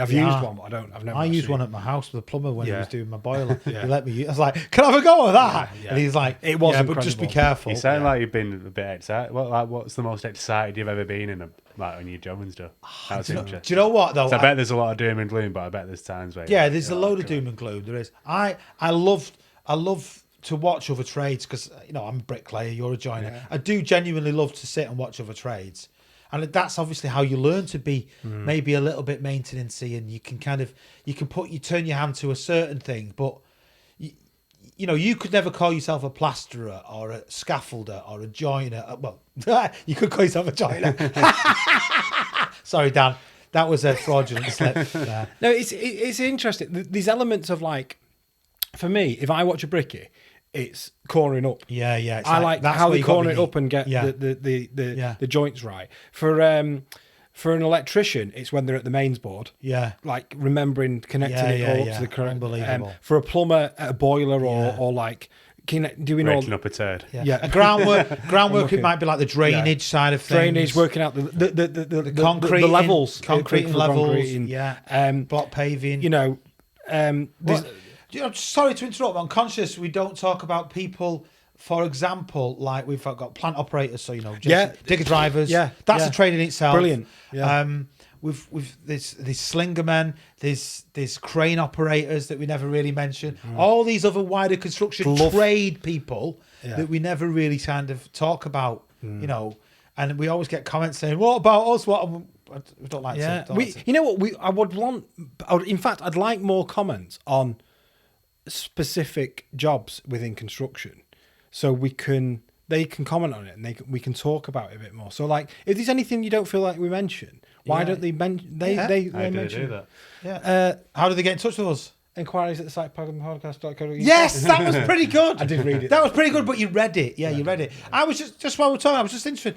I've they used are. one, but I've never. I used actually- one at my house with a plumber when he Yeah. was doing my boiler. Yeah. He let me use. I was like, "Can I have a go at that?" Yeah. And he's like, It was but just be incredible. careful." You sound like you've been a bit excited. What's the most excited you've ever been on your job and stuff? That's Do interesting. you know what though? So I bet there's a lot of doom and gloom, but I bet there's times where There's a load of doom and gloom. There is. I love to watch other trades because I'm a bricklayer. You're a joiner. Yeah. I do genuinely love to sit and watch other trades. And that's obviously how you learn to be maybe a little bit maintenancey, and you can turn your hand to a certain thing, but you know, you could never call yourself a plasterer or a scaffolder or a joiner. Well, you could call yourself a joiner. Sorry, Dan. That was a fraudulent slip there. No, it's interesting. These elements of like, for me, if I watch a brickie, it's cornering up. Yeah, yeah. It's I like that's how where they you gotta corner be it up and get Yeah. the joints right. For an electrician, it's when they're at the mains board. Yeah. Like remembering connecting it all up to the correct. Unbelievable. For a plumber at a boiler or like doing all Breaking up a turd. Yeah. A groundwork, it might be like the drainage side of things. drainage, working out the concrete, the levels, concrete for levels. concreting. Block paving. You know, there's- You know, sorry to interrupt. I'm conscious we don't talk about people. For example, like we've got plant operators, so you know, digger drivers. That's a trade in itself. Brilliant. Yeah. We've there's slinger men, there's crane operators that we never really mention. All these other wider construction trade people that we never really kind of talk about. You know, and we always get comments saying, "What about us? What?" We don't like to. Don't like to. You know what? In fact, I'd like more comments on specific jobs within construction, so they can comment on it and we can talk about it a bit more. So, like, if there's anything you don't feel like we mention, why don't they mention? They How do they mention do that? Yeah. How do they get in touch with us? Inquiries at the site podcast.co.uk. Yes, that was pretty good. I did read it. That was pretty good, but you read it. Yeah, you read it. I was just while we're talking, I was just interested.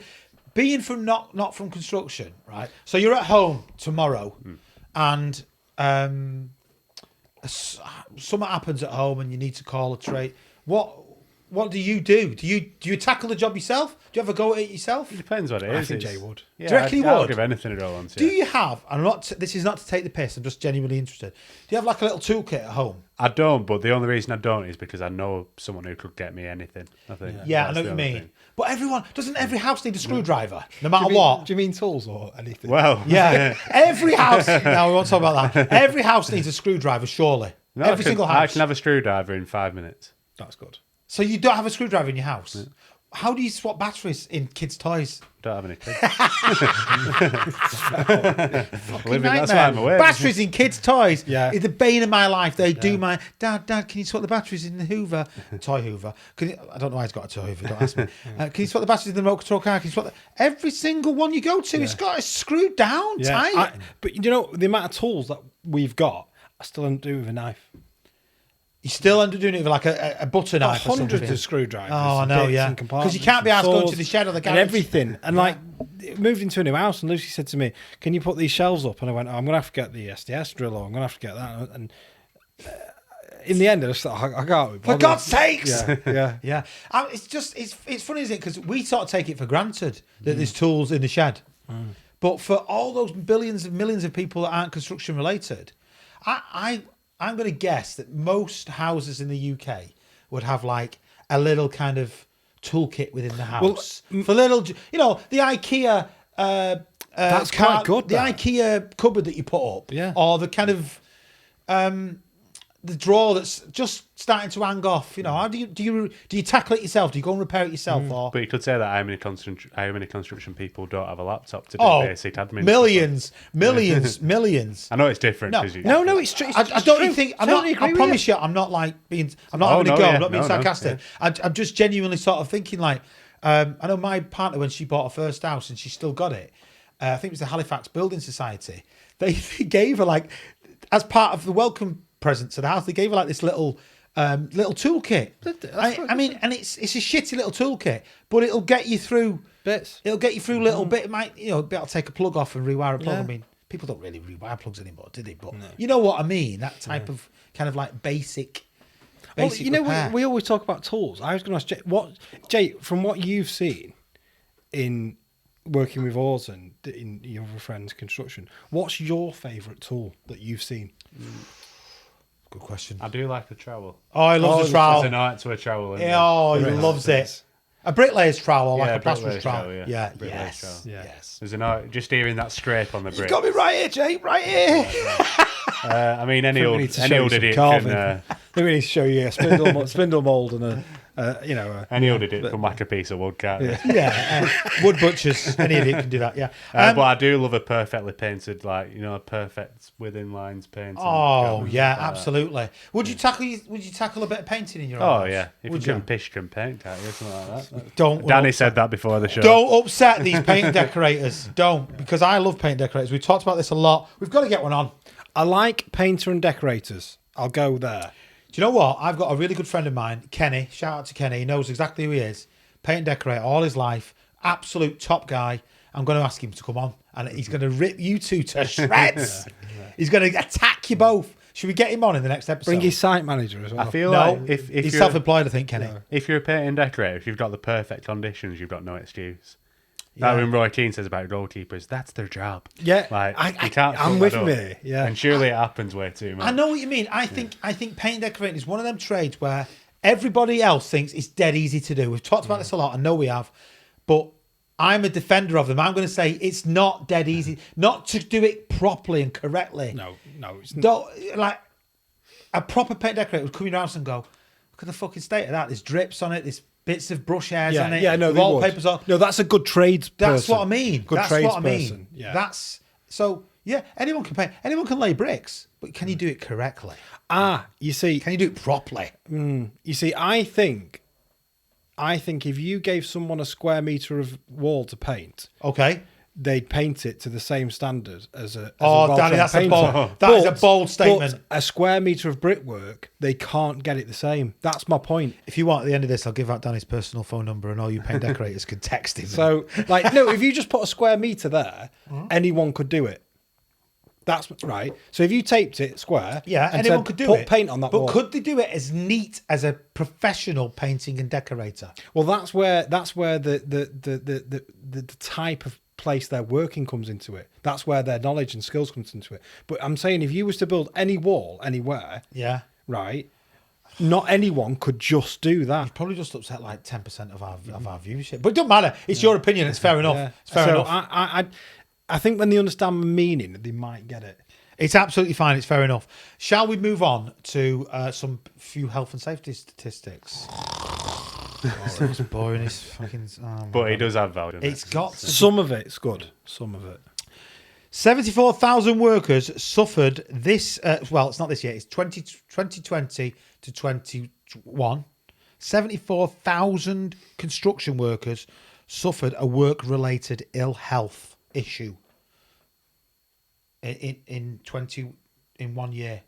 Being from not from construction, right? So you're at home tomorrow, and something happens at home, and you need to call a trade. What do you do? Do you tackle the job yourself? Do you ever go at it yourself? It depends what it is. I think Jay would. Yeah, Do you reckon he I'll would? give anything a go once. Do you have? And this is not to take the piss. I'm just genuinely interested. Do you have like a little toolkit at home? I don't, but the only reason I don't is because I know someone who could get me anything. I think. Yeah, I know what you mean. But doesn't every house need a screwdriver, no matter what? Do you mean tools or anything? Well, Yeah, every house. No, we won't talk about that. Every house needs a screwdriver, surely. no, Every single I house. can have a screwdriver in 5 minutes. That's good. So you don't have a screwdriver in your house? How do you swap batteries in kids' toys? Don't have any kids. Living, that's why I'm away. Batteries in kids' toys is the bane of my life. They do my dad. Can you swap the batteries in the Hoover, toy Hoover? I don't know why he's got a toy Hoover. Don't ask me. Can you swap the batteries in the remote control car? Can you swap every single one you go to? It's got it screwed down tight. But you know the amount of tools that we've got, I still don't do with a knife. You still end up doing it with like a butter knife or something. Hundreds of screwdrivers. Oh, I know, yeah. Because you can't be asked going to the shed or the garage. and everything. And like, moved into a new house, and Lucy said to me, "Can you put these shelves up?" And I went, "I'm gonna have to get the SDS drill, or I'm gonna have to get that." And in the end, I just thought, I can't be bothered. For God's sakes! Yeah. Yeah. It's funny, isn't it? Because we sort of take it for granted that there's tools in the shed. But for all those billions and millions of people that aren't construction related, I'm going to guess that most houses in the UK would have like a little kind of toolkit within the house. For little, you know, the IKEA... That's quite good, The that. IKEA cupboard that you put up. Yeah. Or the kind of... the drawer that's just starting to hang off. You know, how do you tackle it yourself? Do you go and repair it yourself? Or But you could say that how many construction people don't have a laptop to do basic admin? millions. I know it's different. No, 'cause you, No, it's true. I don't even think. I'm Totally not. agree I with promise you, I'm not like being. I'm not Oh, having a no, go. yeah. I'm not being No, no, sarcastic. I'm just genuinely sort of thinking like. I know my partner when she bought her first house and she still got it. I think it was the Halifax Building Society. They gave her like, as part of the welcome present to the house, they gave her like this little toolkit. I mean, and it's a shitty little toolkit, but it'll get you through bits. It'll get you through a little bit. It might, be able to take a plug off and rewire a plug. Yeah. I mean, people don't really rewire plugs anymore, do they? But you know what I mean? That type of kind of like basic Well, you know, repair. we always talk about tools. I was going to ask Jay, from what you've seen in working with us and in your other friends' construction, what's your favourite tool that you've seen? Good question. I do like a trowel. Oh, he loves a There's trowel. an art to a trowel. isn't Yeah, there? oh, he Very loves nice. it. A bricklayer's trowel or like Yeah, a plasterer's bricklayer's trowel. trowel, Yeah, bricklayer's yes. trowel. Yeah. Yes. There's an art, just hearing that scrape on the You brick. got me right here, Jay. Right here. I mean, any We old need to show you some idiot carving. can. Then we need to show you a spindle mould and a Any other did from like a piece of wood, can't they? Yeah, wood butchers. Any idiot can do that. Yeah. But I do love a perfectly painted, like a perfect within lines painting. Oh canvas, yeah, like that. absolutely. Would you tackle a bit of painting in your own Oh house? yeah, if Would you can pish, you can paint, can't you? Something like that. Don't Danny upset- said that before the show. Don't upset these paint decorators. Don't, because I love paint decorators. We've talked about this a lot. We've got to get one on. I like painter and decorators. I'll go there. Do you know what? I've got a really good friend of mine, Kenny. Shout out to Kenny. He knows exactly who he is. Paint and decorator all his life. Absolute top guy. I'm going to ask him to come on, and he's going to rip you two to shreds. He's going to attack you both. Should we get him on in the next episode? Bring his site manager as well. I feel No, like if he's you're, self-employed, I think, Kenny. if you're a painting decorator, if you've got the perfect conditions, you've got no excuse. Yeah. Like when Roy Keane says about goalkeepers, that's their job. Yeah, Like I- you can't. I'm fuck with that up. me, yeah. and surely it happens way too much. I know what you mean. I think paint decorating is one of them trades where everybody else thinks it's dead easy to do. We've talked about this a lot. I know we have, but I'm a defender of them. I'm going to say it's not dead easy, not to do it properly and correctly. No, it's not. Don't, like a proper paint decorator would come in your house and go, look at the fucking state of that. There's drips on it. There's bits of brush hairs on it. no, they would. wallpapers on. No, that's a good trades That's person. what I mean. Good That's trades what I mean. person. Yeah. That's so. Yeah, anyone can paint. Anyone can lay bricks, but can you do it correctly? You see, Can you do it properly? I think if you gave someone a square meter of wall to paint, Okay. they'd paint it to the same standard as a. Oh, Danny, that's a bold. That is a bold statement. But a square meter of brickwork, they can't get it the same. That's my point. If you want, at the end of this, I'll give out Danny's personal phone number, and all you paint decorators can text him. So, no, if you just put a square meter there, anyone could do it. That's right. So if you taped it square, yeah, and anyone said, could do put it. paint on that but wall. could they do it as neat as a professional painting and decorator? Well, that's where the type of place they're working comes into it. That's where their knowledge and skills comes into it. But I'm saying if you was to build any wall anywhere, Yeah. right, not anyone could just do that. Probably just upset like 10% of our viewership. But it doesn't matter. It's your opinion. It's fair enough. Yeah. It's fair So enough. I think when they understand the meaning, they might get it. It's absolutely fine. It's fair enough. Shall we move on to some few health and safety statistics? It's boring. It's fucking. Oh my But he God. does have value. It's got Some of it's good. Some of it. 74,000 workers suffered this. Well, it's not this year. It's 2020 to 21. 74,000 construction workers suffered a work-related ill health issue in 1 year.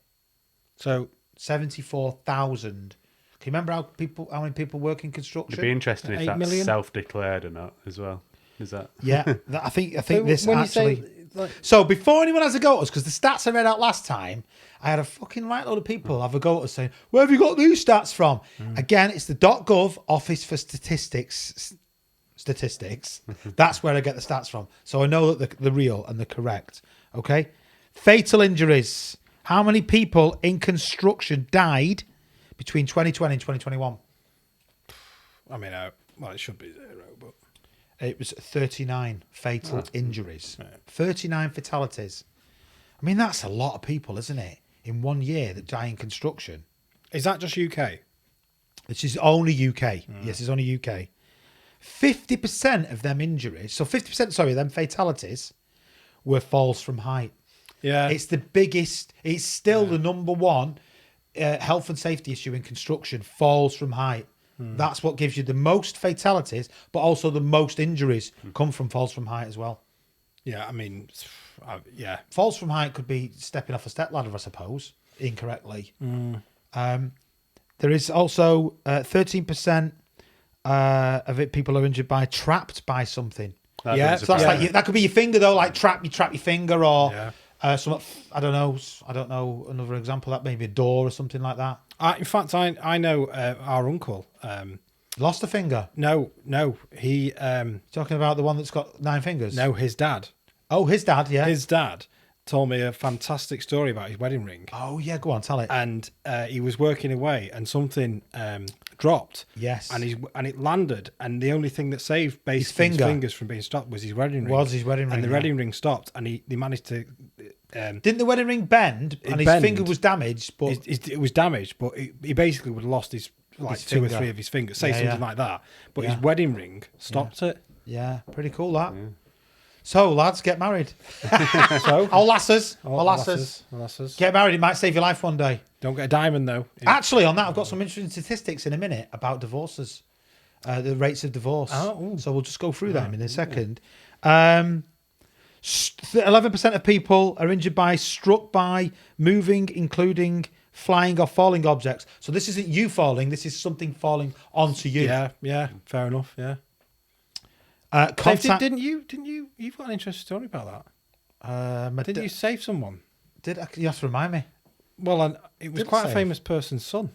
So 74,000. Can you remember how many people work in construction? It'd be interesting if 8 that's million? self-declared or not as well. Is that? Yeah, I think So this when actually. you say, like, So before anyone has a go at us, because the stats I read out last time, I had a fucking right load of people have a go at us saying, "Where have you got these stats from?" Again, it's the .gov Office for Statistics. That's where I get the stats from. So I know that they're real and they're correct. Okay, fatal injuries. How many people in construction died between 2020 and 2021? I mean, well, it should be zero, but It was 39 fatal injuries. 39 fatalities. I mean, that's a lot of people, isn't it? In 1 year that die in construction. is that just UK? This is only UK. Yes, it's only UK. 50% of them injuries, so 50%, sorry, them fatalities were falls from height. Yeah, It's the biggest, it's still the number one health and safety issue in construction, falls from height. That's what gives you the most fatalities, but also the most injuries come from falls from height as well. yeah. I mean, yeah. Falls from height could be stepping off a step ladder, I suppose, incorrectly. There is also 13% of it people are injured by trapped by something. That Yeah, doesn't So that's surprise like that could be your finger though, like you trap your finger, or Yeah. some I don't know another example, that maybe a door or something like that. In fact, I know our uncle. Lost a finger. No, he Talking about the one that's got 9 fingers. no, his dad. Oh, his dad. Yeah. His dad told me a fantastic story about his wedding ring, Oh yeah. Go on, tell it. and he was working away, and something dropped. Yes. and it landed, and the only thing that saved basically his finger. fingers from being stopped was his wedding ring. Was his wedding ring, and the yeah. wedding ring stopped, and they managed to. Didn't the wedding ring bend and his bent. finger was damaged? But It was damaged, but he basically would have lost his like His 2 or finger. 3 of his fingers, say Yeah, something yeah. like that. But Yeah. his wedding ring stopped it. Yeah, pretty cool that. So, lads, get married. So, Oh, lasses. oh, Oh, lasses. lasses. Get married. It might save your life one day. Don't get a diamond though. Actually, on that, I've got some interesting statistics in a minute about divorces, the rates of divorce. Oh, ooh. So we'll just go through them in a second. 11% of people are injured by, struck by, moving, including flying or falling objects. So this isn't you falling. This is something falling onto you. Yeah, fair enough. Yeah. Dave, Contact. didn't you? You've got an interesting story about that. Didn't you save someone? You have to remind me. Well, and it was Didn't quite a save. famous person's son,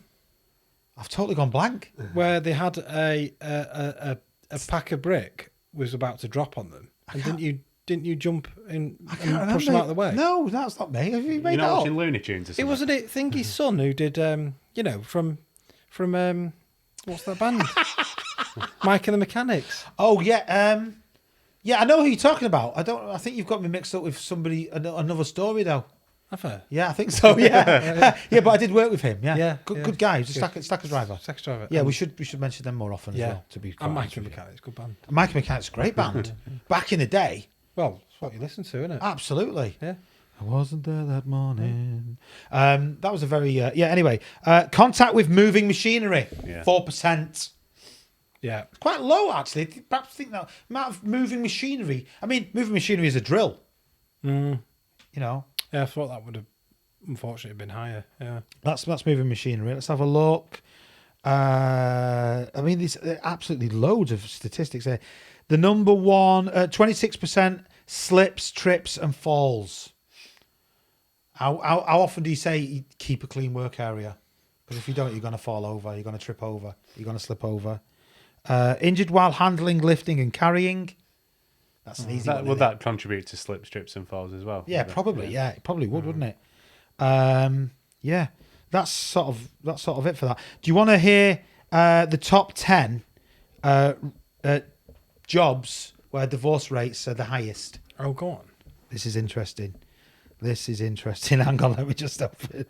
I've totally gone blank. where they had a pack of brick was about to drop on them, and didn't you jump in and push them out of the way? No, that's not me. Have you made You're that not up? watching Looney Tunes or It something? wasn't it Thingy's son who did from what's that band? Mike and the Mechanics. Oh yeah, yeah. I know who you're talking about. I think you've got me mixed up with somebody. Another story though. Have I? Yeah, I think so. Yeah, yeah. But I did work with him. Yeah, Yeah, good, yeah. good guy. He's a stacker driver. Sex driver. Yeah, we should mention them more often as Yeah. well. To be quite And Mike honest and with you. Mechanics, good band. Mike Mechanic's a great band. Back in the day, Well, it's what you listen to, isn't it? absolutely. Yeah. I wasn't there that morning. That was a very yeah. Anyway, contact with moving machinery. Yeah. 4%. Yeah. Quite low actually. Perhaps think that amount of moving machinery. I mean, moving machinery is a drill. Mm. You know, Yeah, I thought that would have unfortunately been higher. Yeah. that's moving machinery. Let's have a look. I mean, there's absolutely loads of statistics there. The number one, 26% slips, trips, and falls. How often do you say you keep a clean work area? Because if you don't, you're going to fall over. You're going to trip over. You're going to slip over. Injured while handling, lifting, and carrying. That's an easy one. Would isn't it? that contribute to slips, trips, and falls as well? Yeah, Would it? probably. Yeah, it probably would, wouldn't it? Yeah, that's sort of it for that. Do you want to hear the top 10 jobs where divorce rates are the highest? Oh, go on. This is interesting. Hang on, let me just open.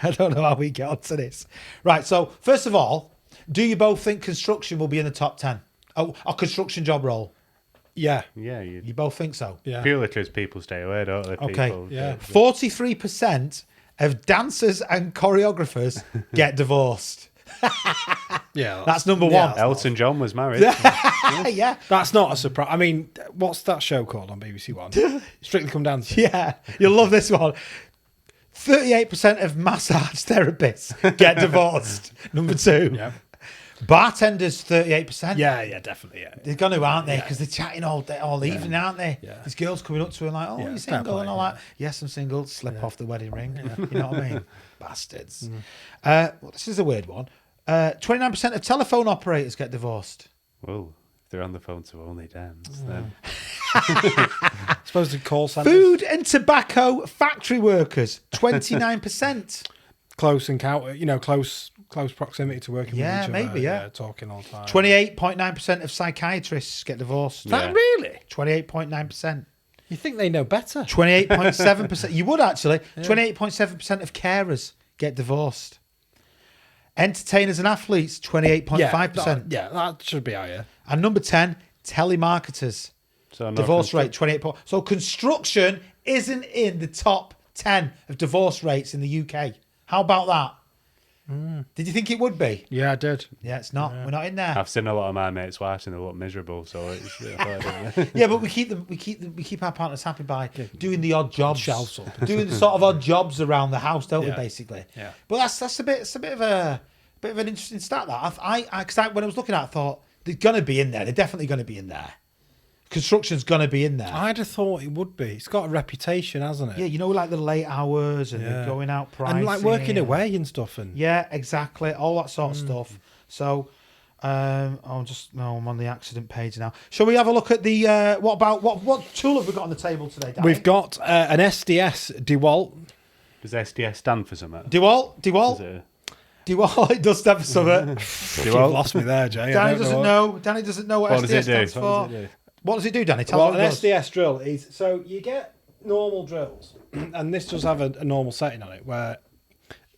I don't know how we get onto this. Right. So first of all, do you both think construction will be in the top 10? Oh, a construction job role. Yeah. Yeah, you You both think so? Yeah. purely because people stay away, don't they? Okay. People, Yeah. 43% of dancers and choreographers get divorced. Yeah. That's number yeah, one. Elton John was married. Yeah. That's not a surprise. I mean, what's that show called on BBC One? Strictly Come Dancing. Yeah. You'll love this one. 38% of massage therapists get divorced. Number 2. Yeah. Bartenders, 38%. Yeah, definitely. Yeah. They're going to, aren't they? Because they're chatting all day, all evening, aren't they? Yeah. These girls coming up to her like, oh, Yeah, you fair single? play, And all yeah. that. Yes, I'm single. Slip off the wedding ring. You know what I mean? Bastards. Mm. Well, this is a weird one. 29% of telephone operators get divorced. Well, if they're on the phone to only dance, then I suppose the call centre. Food and tobacco factory workers, 29%. Close encounter, close proximity to working Yeah, with each other. maybe, yeah. Talking all the time. 28.9% of psychiatrists get divorced. That Yeah. really? 28.9%. You think they know better? 28.7%. You would actually. 28.7% of carers get divorced. Entertainers and athletes, 28.5%. Yeah, that should be higher. And number 10, telemarketers. so no Divorce rate, 28%. So construction isn't in the top 10 of divorce rates in the UK. How about that? Did you think it would be? Yeah, I did. Yeah, it's not. We're not in there. I've seen a lot of my mates' wives and they look miserable, so it's Yeah, but we keep our partners happy by doing the odd jobs, Shelves up. doing the sort of odd jobs around the house, don't we? Yeah. Basically. Yeah. But that's a bit of an interesting stat. That when I was looking at it, I thought they're going to be in there. They're definitely going to be in there. Construction's going to be in there. I'd have thought it would be. It's got a reputation, hasn't it? Yeah, you know, like the late hours and the going out pricing. And like working away and stuff. And Yeah, exactly. All that sort of stuff. So, I'm on the accident page now. Shall we have a look at the, what tool have we got on the table today, Danny? we've got an SDS DeWalt. Does SDS stand for something? DeWalt? Is it DeWalt, it does stand for something. You've lost me there, Jay. Danny doesn't know. Danny doesn't know what What does SDS it do? stands for. What does it do, Danny? Tell Well, us an what it does. SDS drill is so you get normal drills, and this does have a normal setting on it where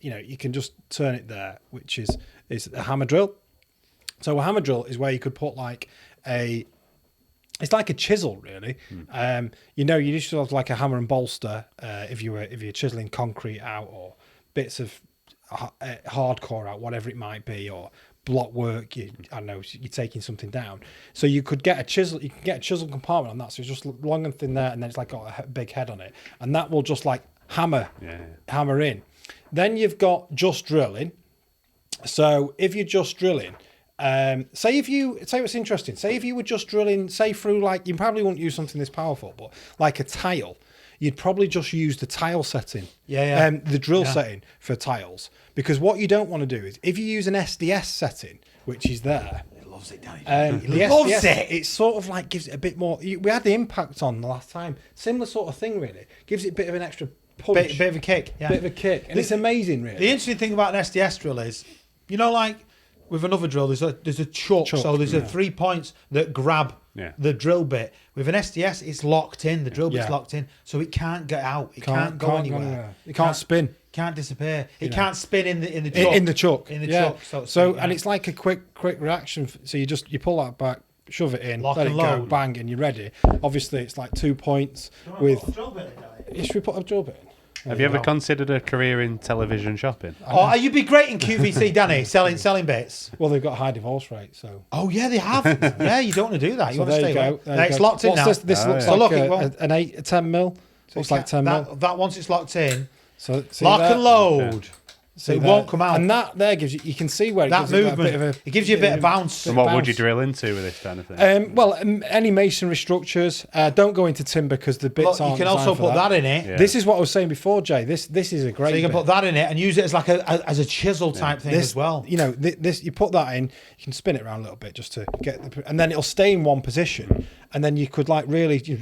you can just turn it there, which is a hammer drill. So a hammer drill is where you could put like it's like a chisel, really. You just have like a hammer and bolster if you're chiseling concrete out or bits of hardcore out, whatever it might be, or block work. I don't know, you're taking something down. So you could get a chisel. You can get a chisel compartment on that. So it's just long and thin there, and then it's like got a big head on it, and that will just like hammer in. Then you've got just drilling. So if you're just drilling. Say what's interesting. Say if you were just drilling, say through like, you probably wouldn't use something this powerful, but like a tile, you'd probably just use the tile setting, the drill setting for tiles, because what you don't want to do is if you use an SDS setting, which is there. He loves it, Danny. He loves it. It sort of like gives it a bit more. We had the impact on the last time. Similar sort of thing, really. Gives it a bit of an extra punch, bit of a kick, bit of a kick, and it's amazing, really. The interesting thing about an SDS drill is, like. With another drill, there's a chuck. So there's a 3 points that grab the drill bit. With an SDS, it's locked in. The drill bit's locked in, so it can't get out. It can't go anywhere. It can't spin. Can't disappear. It can't spin in the chuck. In the chuck. chuck. So and it's like a quick reaction. So you pull that back, shove it in, Lock let and it go, load. bang, and you're ready. Obviously, it's like 2 points with. Should we put a drill bit in? Have you ever considered a career in television shopping? Oh, you'd be great in QVC, Danny, selling bits. Well, they've got a high divorce rate, so. Oh yeah, they have. Yeah, you don't want to do that. You want to there stay you away. go. It's locked in now. This looks So like look, a 10 mil. Looks like 10 mil. That once it's locked in, So lock and load. So it won't come out. And that there gives you can see where it That gives it movement, a bit of it gives you a bit of bounce. And what would you drill into with this kind of thing? Any masonry structures. Don't go into timber because the bits Look, aren't. you can also designed for put that in it. Yeah. This is what I was saying before, Jay. This is a great. So you can bit. put that in it and use it as like as a chisel type thing as well. This you put that in. You can spin it around a little bit just to get and then it'll stay in one position. And then you could like really, like Do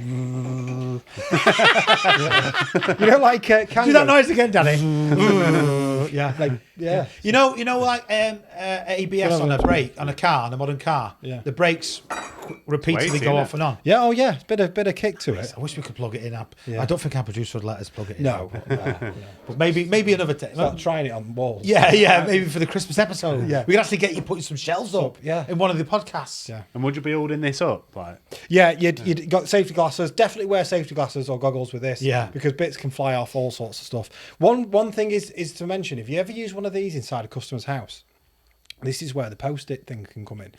that noise again, Danny. yeah. You know, like ABS on a brake on a car, on a modern car. Yeah. The brakes repeatedly Weighty, go innit? off and on. Yeah. Oh yeah. Bit of kick to it. I wish we could plug it in. Yeah. I don't think our producer would let us plug it in. No. But maybe another time. Start trying it on walls. Yeah, maybe for the Christmas episode. Yeah. We could actually get you putting some shelves up. Yeah. In one of the podcasts. Yeah. And would you be holding this up? Like, Yeah, you'd got safety glasses. Definitely wear safety glasses or goggles with this. Yeah. Because bits can fly off, all sorts of stuff. One thing is to mention, if you ever use one of these inside a customer's house, this is where the post-it thing can come in.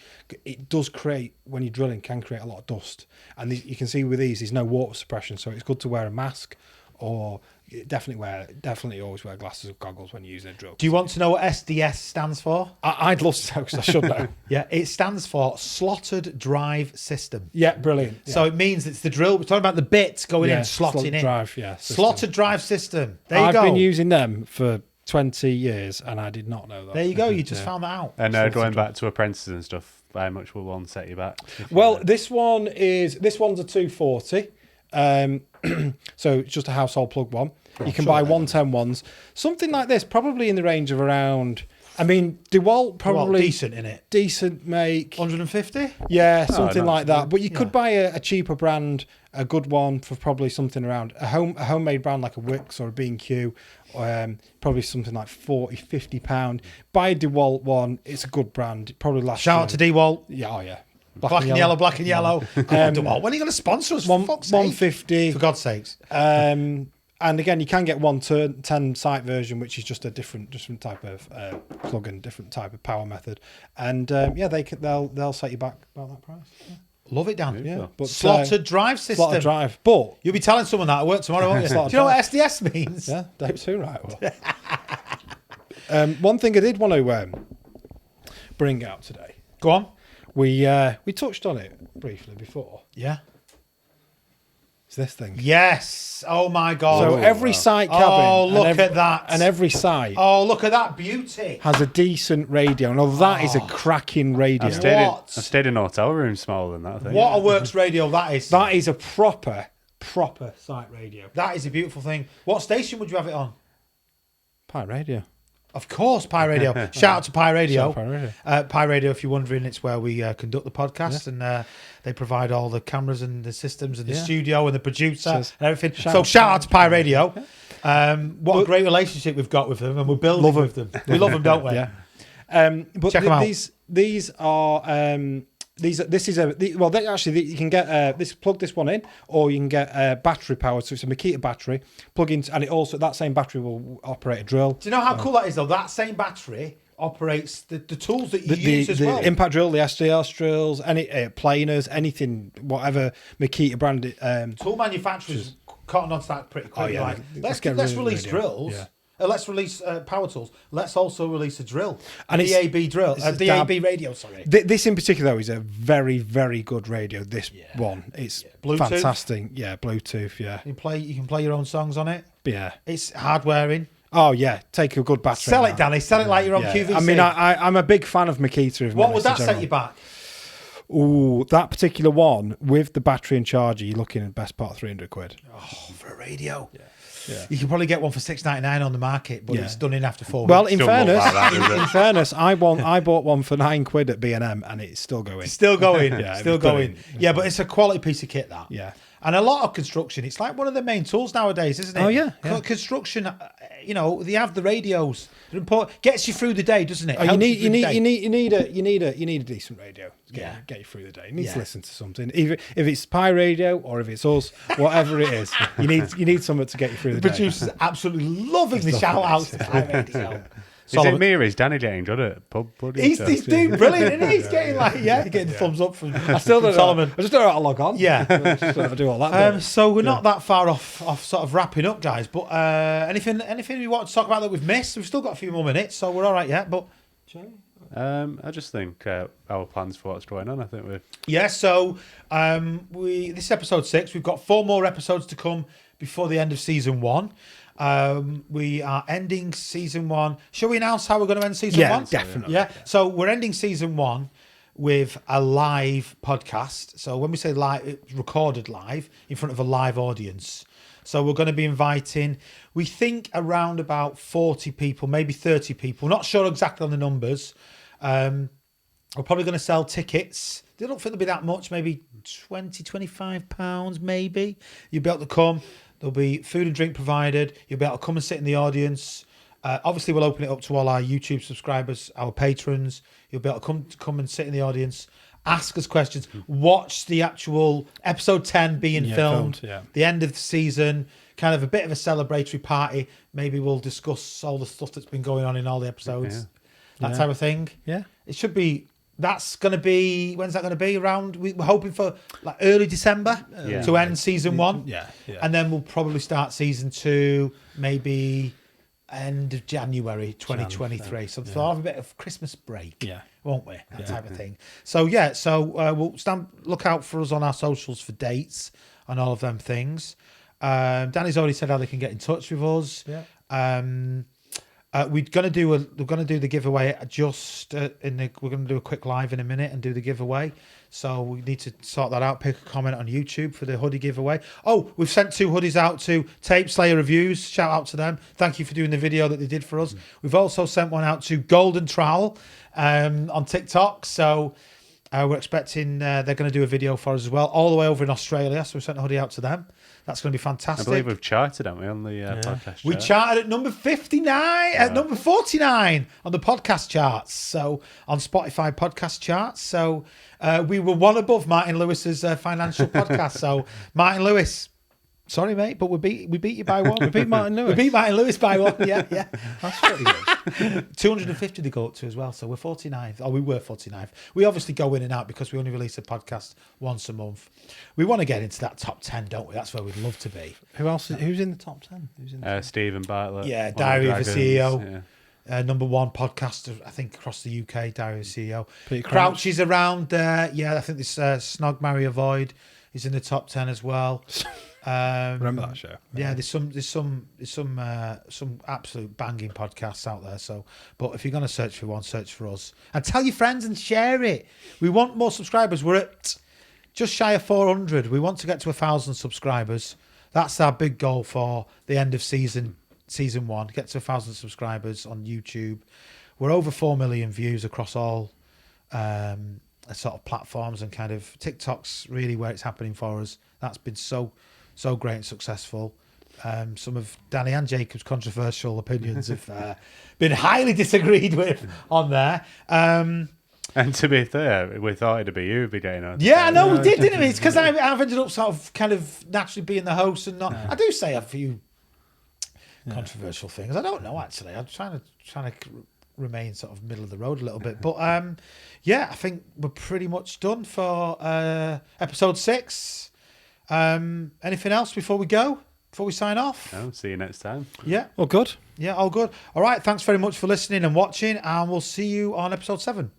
It does create, when you're drilling, can create a lot of dust. And you can see with these, there's no water suppression, so it's good to wear a mask or definitely always wear glasses or goggles when you use a drill. Do you want to know what SDS stands for? I'd love to know because I should know. Yeah, it stands for Slotted Drive System. Yeah, brilliant. Yeah. So it means it's the drill. We're talking about the bits going in, slotting in. Drive, yeah. Slotted Drive System. There you I've go. been using them for 20 years and I did not know that. There you go. You just found that out. and going back to apprentices and stuff, how much will one set you back? Well, this one's a 240. So it's just a household plug one. You can buy 110 ones. Something like this, probably in the range of around. I mean, DeWalt probably decent in it. Decent make. 150. Yeah, something like nice. that. But you could buy a cheaper brand, a good one for probably something around a homemade brand like a Wix or a B&Q. Probably something like 40, 50 £50. Buy a DeWalt one. It's a good brand. It probably lasts. Shout out to DeWalt. Yeah, oh yeah. Black and yellow, black and yellow. DeWalt. When are you going to sponsor us? For fuck's sake? 150. For God's sakes. And again, you can get 110 site version, which is just a different type of plug-in, different type of power method. And they'll set you back about that price. Yeah. Love it, Dan. Yeah, but Slotted Drive System. Slotted drive, but You'll be telling someone that at work tomorrow, won't you? Do you know what SDS means? yeah, Dave too, right? Well. One thing I did want to bring out today. Go on. We touched on it briefly before. Yeah. It's this thing. Yes. Oh my God. So every site cabin. Oh, look and at that. And every site Oh, look at that beauty. has a decent radio. Now that is a cracking radio. What? I stayed in a hotel room smaller than that, I think. What a works radio that is. That is a proper site radio. That is a beautiful thing. What station would you have it on? Pirate radio. Of course, Pi Radio. Shout out to Pi Radio. Shout out to Pi Radio. Pi Radio, if you're wondering, it's where we conduct the podcast, and they provide all the cameras and the systems and the studio and the producer and everything. Shout out to Pi Radio. What a great relationship we've got with them, and we're building with them. We love them, don't we? Yeah. But Check them out. These are you can get plug this one in, or you can get battery powered. So it's a Makita battery plug in, and it also that same battery will operate a drill. Do you know how cool that is, though? That same battery operates the tools that you use as well. The impact drill, the SDR drills, any planers, anything, whatever Makita branded. Tool manufacturers cotton on to that pretty quickly. yeah. Let's release radio. drills. Yeah. Let's release power tools. Let's also release a drill. And it's- DAB drill. DAB radio, sorry. This in particular, though, is a very, very good radio. This one, it's Bluetooth? fantastic. Yeah, Bluetooth. Yeah, You can play your own songs on it. yeah. It's hard wearing. Oh yeah, take a good battery. Sell on it, that. Danny. Sell it like you're on Yeah. QVC. I mean, I'm a big fan of Makita. if I'm What would honest, that in set general. you back? Ooh, that particular one with the battery and charger, you're looking at the best part of 300 quid. Oh, for a radio. Yeah. You can probably get one for $6.99 on the market, but Yeah. it's done in after 4 Well, weeks. in Don't look fairness, like that, does it? in fairness, I bought one for £9 at B&M, and it's still going. Still going. Yeah, Still it was going. brilliant. Yeah, but it's a quality piece of kit, that. Yeah. And a lot of construction, it's like one of the main tools nowadays, isn't it? Oh, yeah, yeah. Construction, they have the radios. They're important. Gets you through the day, doesn't it? Oh, you Helps need through the day. a decent radio to get you through the day. You need Yeah. to listen to something, either if it's Pi Radio or if it's us, whatever it is. You need something to get you through the The day. producer's absolutely loving the shout outs to Pi Radio. Is it me or is Danny getting good at pub buddy? He's doing brilliant, isn't he? He's getting he's getting the thumbs up from I still don't Solomon. know. I just don't know how to log on. Yeah. I just don't know how to do all that. bit. So we're not that far off sort of wrapping up, guys. But anything we want to talk about that we've missed? We've still got a few more minutes, so we're all right yet. But I just think our plans for what's going on. I think we're yeah, so this is episode 6. We've got 4 more episodes to come before the end of season 1. We are ending season 1. Shall we announce how we're going to end season 1? Yeah, definitely. Yeah. So we're ending season 1 with a live podcast. So when we say live, it's recorded live in front of a live audience. So we're going to be inviting, we think, around about 40 people, maybe 30 people. Not sure exactly on the numbers. We're probably going to sell tickets. They don't think there'll be that much, maybe 20, 25 pounds, maybe. You'll be able to come. There'll be food and drink provided. You'll be able to come and sit in the audience. Obviously, we'll open it up to all our YouTube subscribers, our patrons. You'll be able to come and sit in the audience, ask us questions, watch the actual episode 10 being filmed, the end of the season, kind of a bit of a celebratory party. Maybe we'll discuss all the stuff that's been going on in all the episodes, that type of thing. Yeah. It should be. That's going to be, when's that going to be? Around, we're hoping for like early December to end season 1. Yeah. And then we'll probably start season 2, maybe end of January 2023. So we'll have a bit of Christmas break, won't we? That type of thing. So we'll look out for us on our socials for dates and all of them things. Danny's already said how they can get in touch with us. Yeah. We're gonna do the giveaway we're gonna do a quick live in a minute and do the giveaway. So we need to sort that out. Pick a comment on YouTube for the hoodie giveaway. Oh, we've sent 2 hoodies out to Tape Slayer Reviews. Shout out to them. Thank you for doing the video that they did for us. We've also sent one out to Golden Trowel on TikTok. So we're expecting they're going to do a video for us as well, all the way over in Australia. So we sent a hoodie out to them. That's going to be fantastic. I believe we've charted, haven't we, on the podcast? We charted at number 59, at number 49 on the podcast charts. So on Spotify podcast charts. So we were one above Martin Lewis's financial podcast. So Martin Lewis, sorry mate, but we beat you by 1. We beat Martin Lewis. We beat Martin Lewis by 1. Yeah. That's pretty good. 250 they go up to as well. So we're 49th. Oh, we were 49th. We obviously go in and out because we only release a podcast once a month. We want to get into that top 10, don't we? That's where we'd love to be. Who's in the top 10? Who's in the Stephen Bartlett. Yeah, One Diary of a Dragons, CEO. yeah. Number 1 podcast, I think, across the UK, Diary of a CEO. Peter Crouch is around there. I think this Snog, Marry, Avoid is in the top 10 as well. Remember that show? Yeah, there's some absolute banging podcasts out there. So, but if you're going to search for one, search for us and tell your friends and share it. We want more subscribers. We're at just shy of 400. We want to get to 1,000 subscribers. That's our big goal for the end of season season 1, get to 1,000 subscribers on YouTube. We're over 4 million views across all sort of platforms, and kind of TikTok's really where it's happening for us. That's been so great and successful. Some of Danny and Jacob's controversial opinions have been highly disagreed with on there. And to be fair, we thought it'd be you be getting on. Yeah, I know we did, didn't we? It's because I've ended up sort of kind of naturally being the host and not. I do say a few controversial things. I don't know actually. I'm trying to remain sort of middle of the road a little bit, but yeah, I think we're pretty much done for episode 6. Anything else before we go? Before we sign off? No, see you next time. Yeah. All good. Yeah, all good. All right. Thanks very much for listening and watching, and we'll see you on episode 7.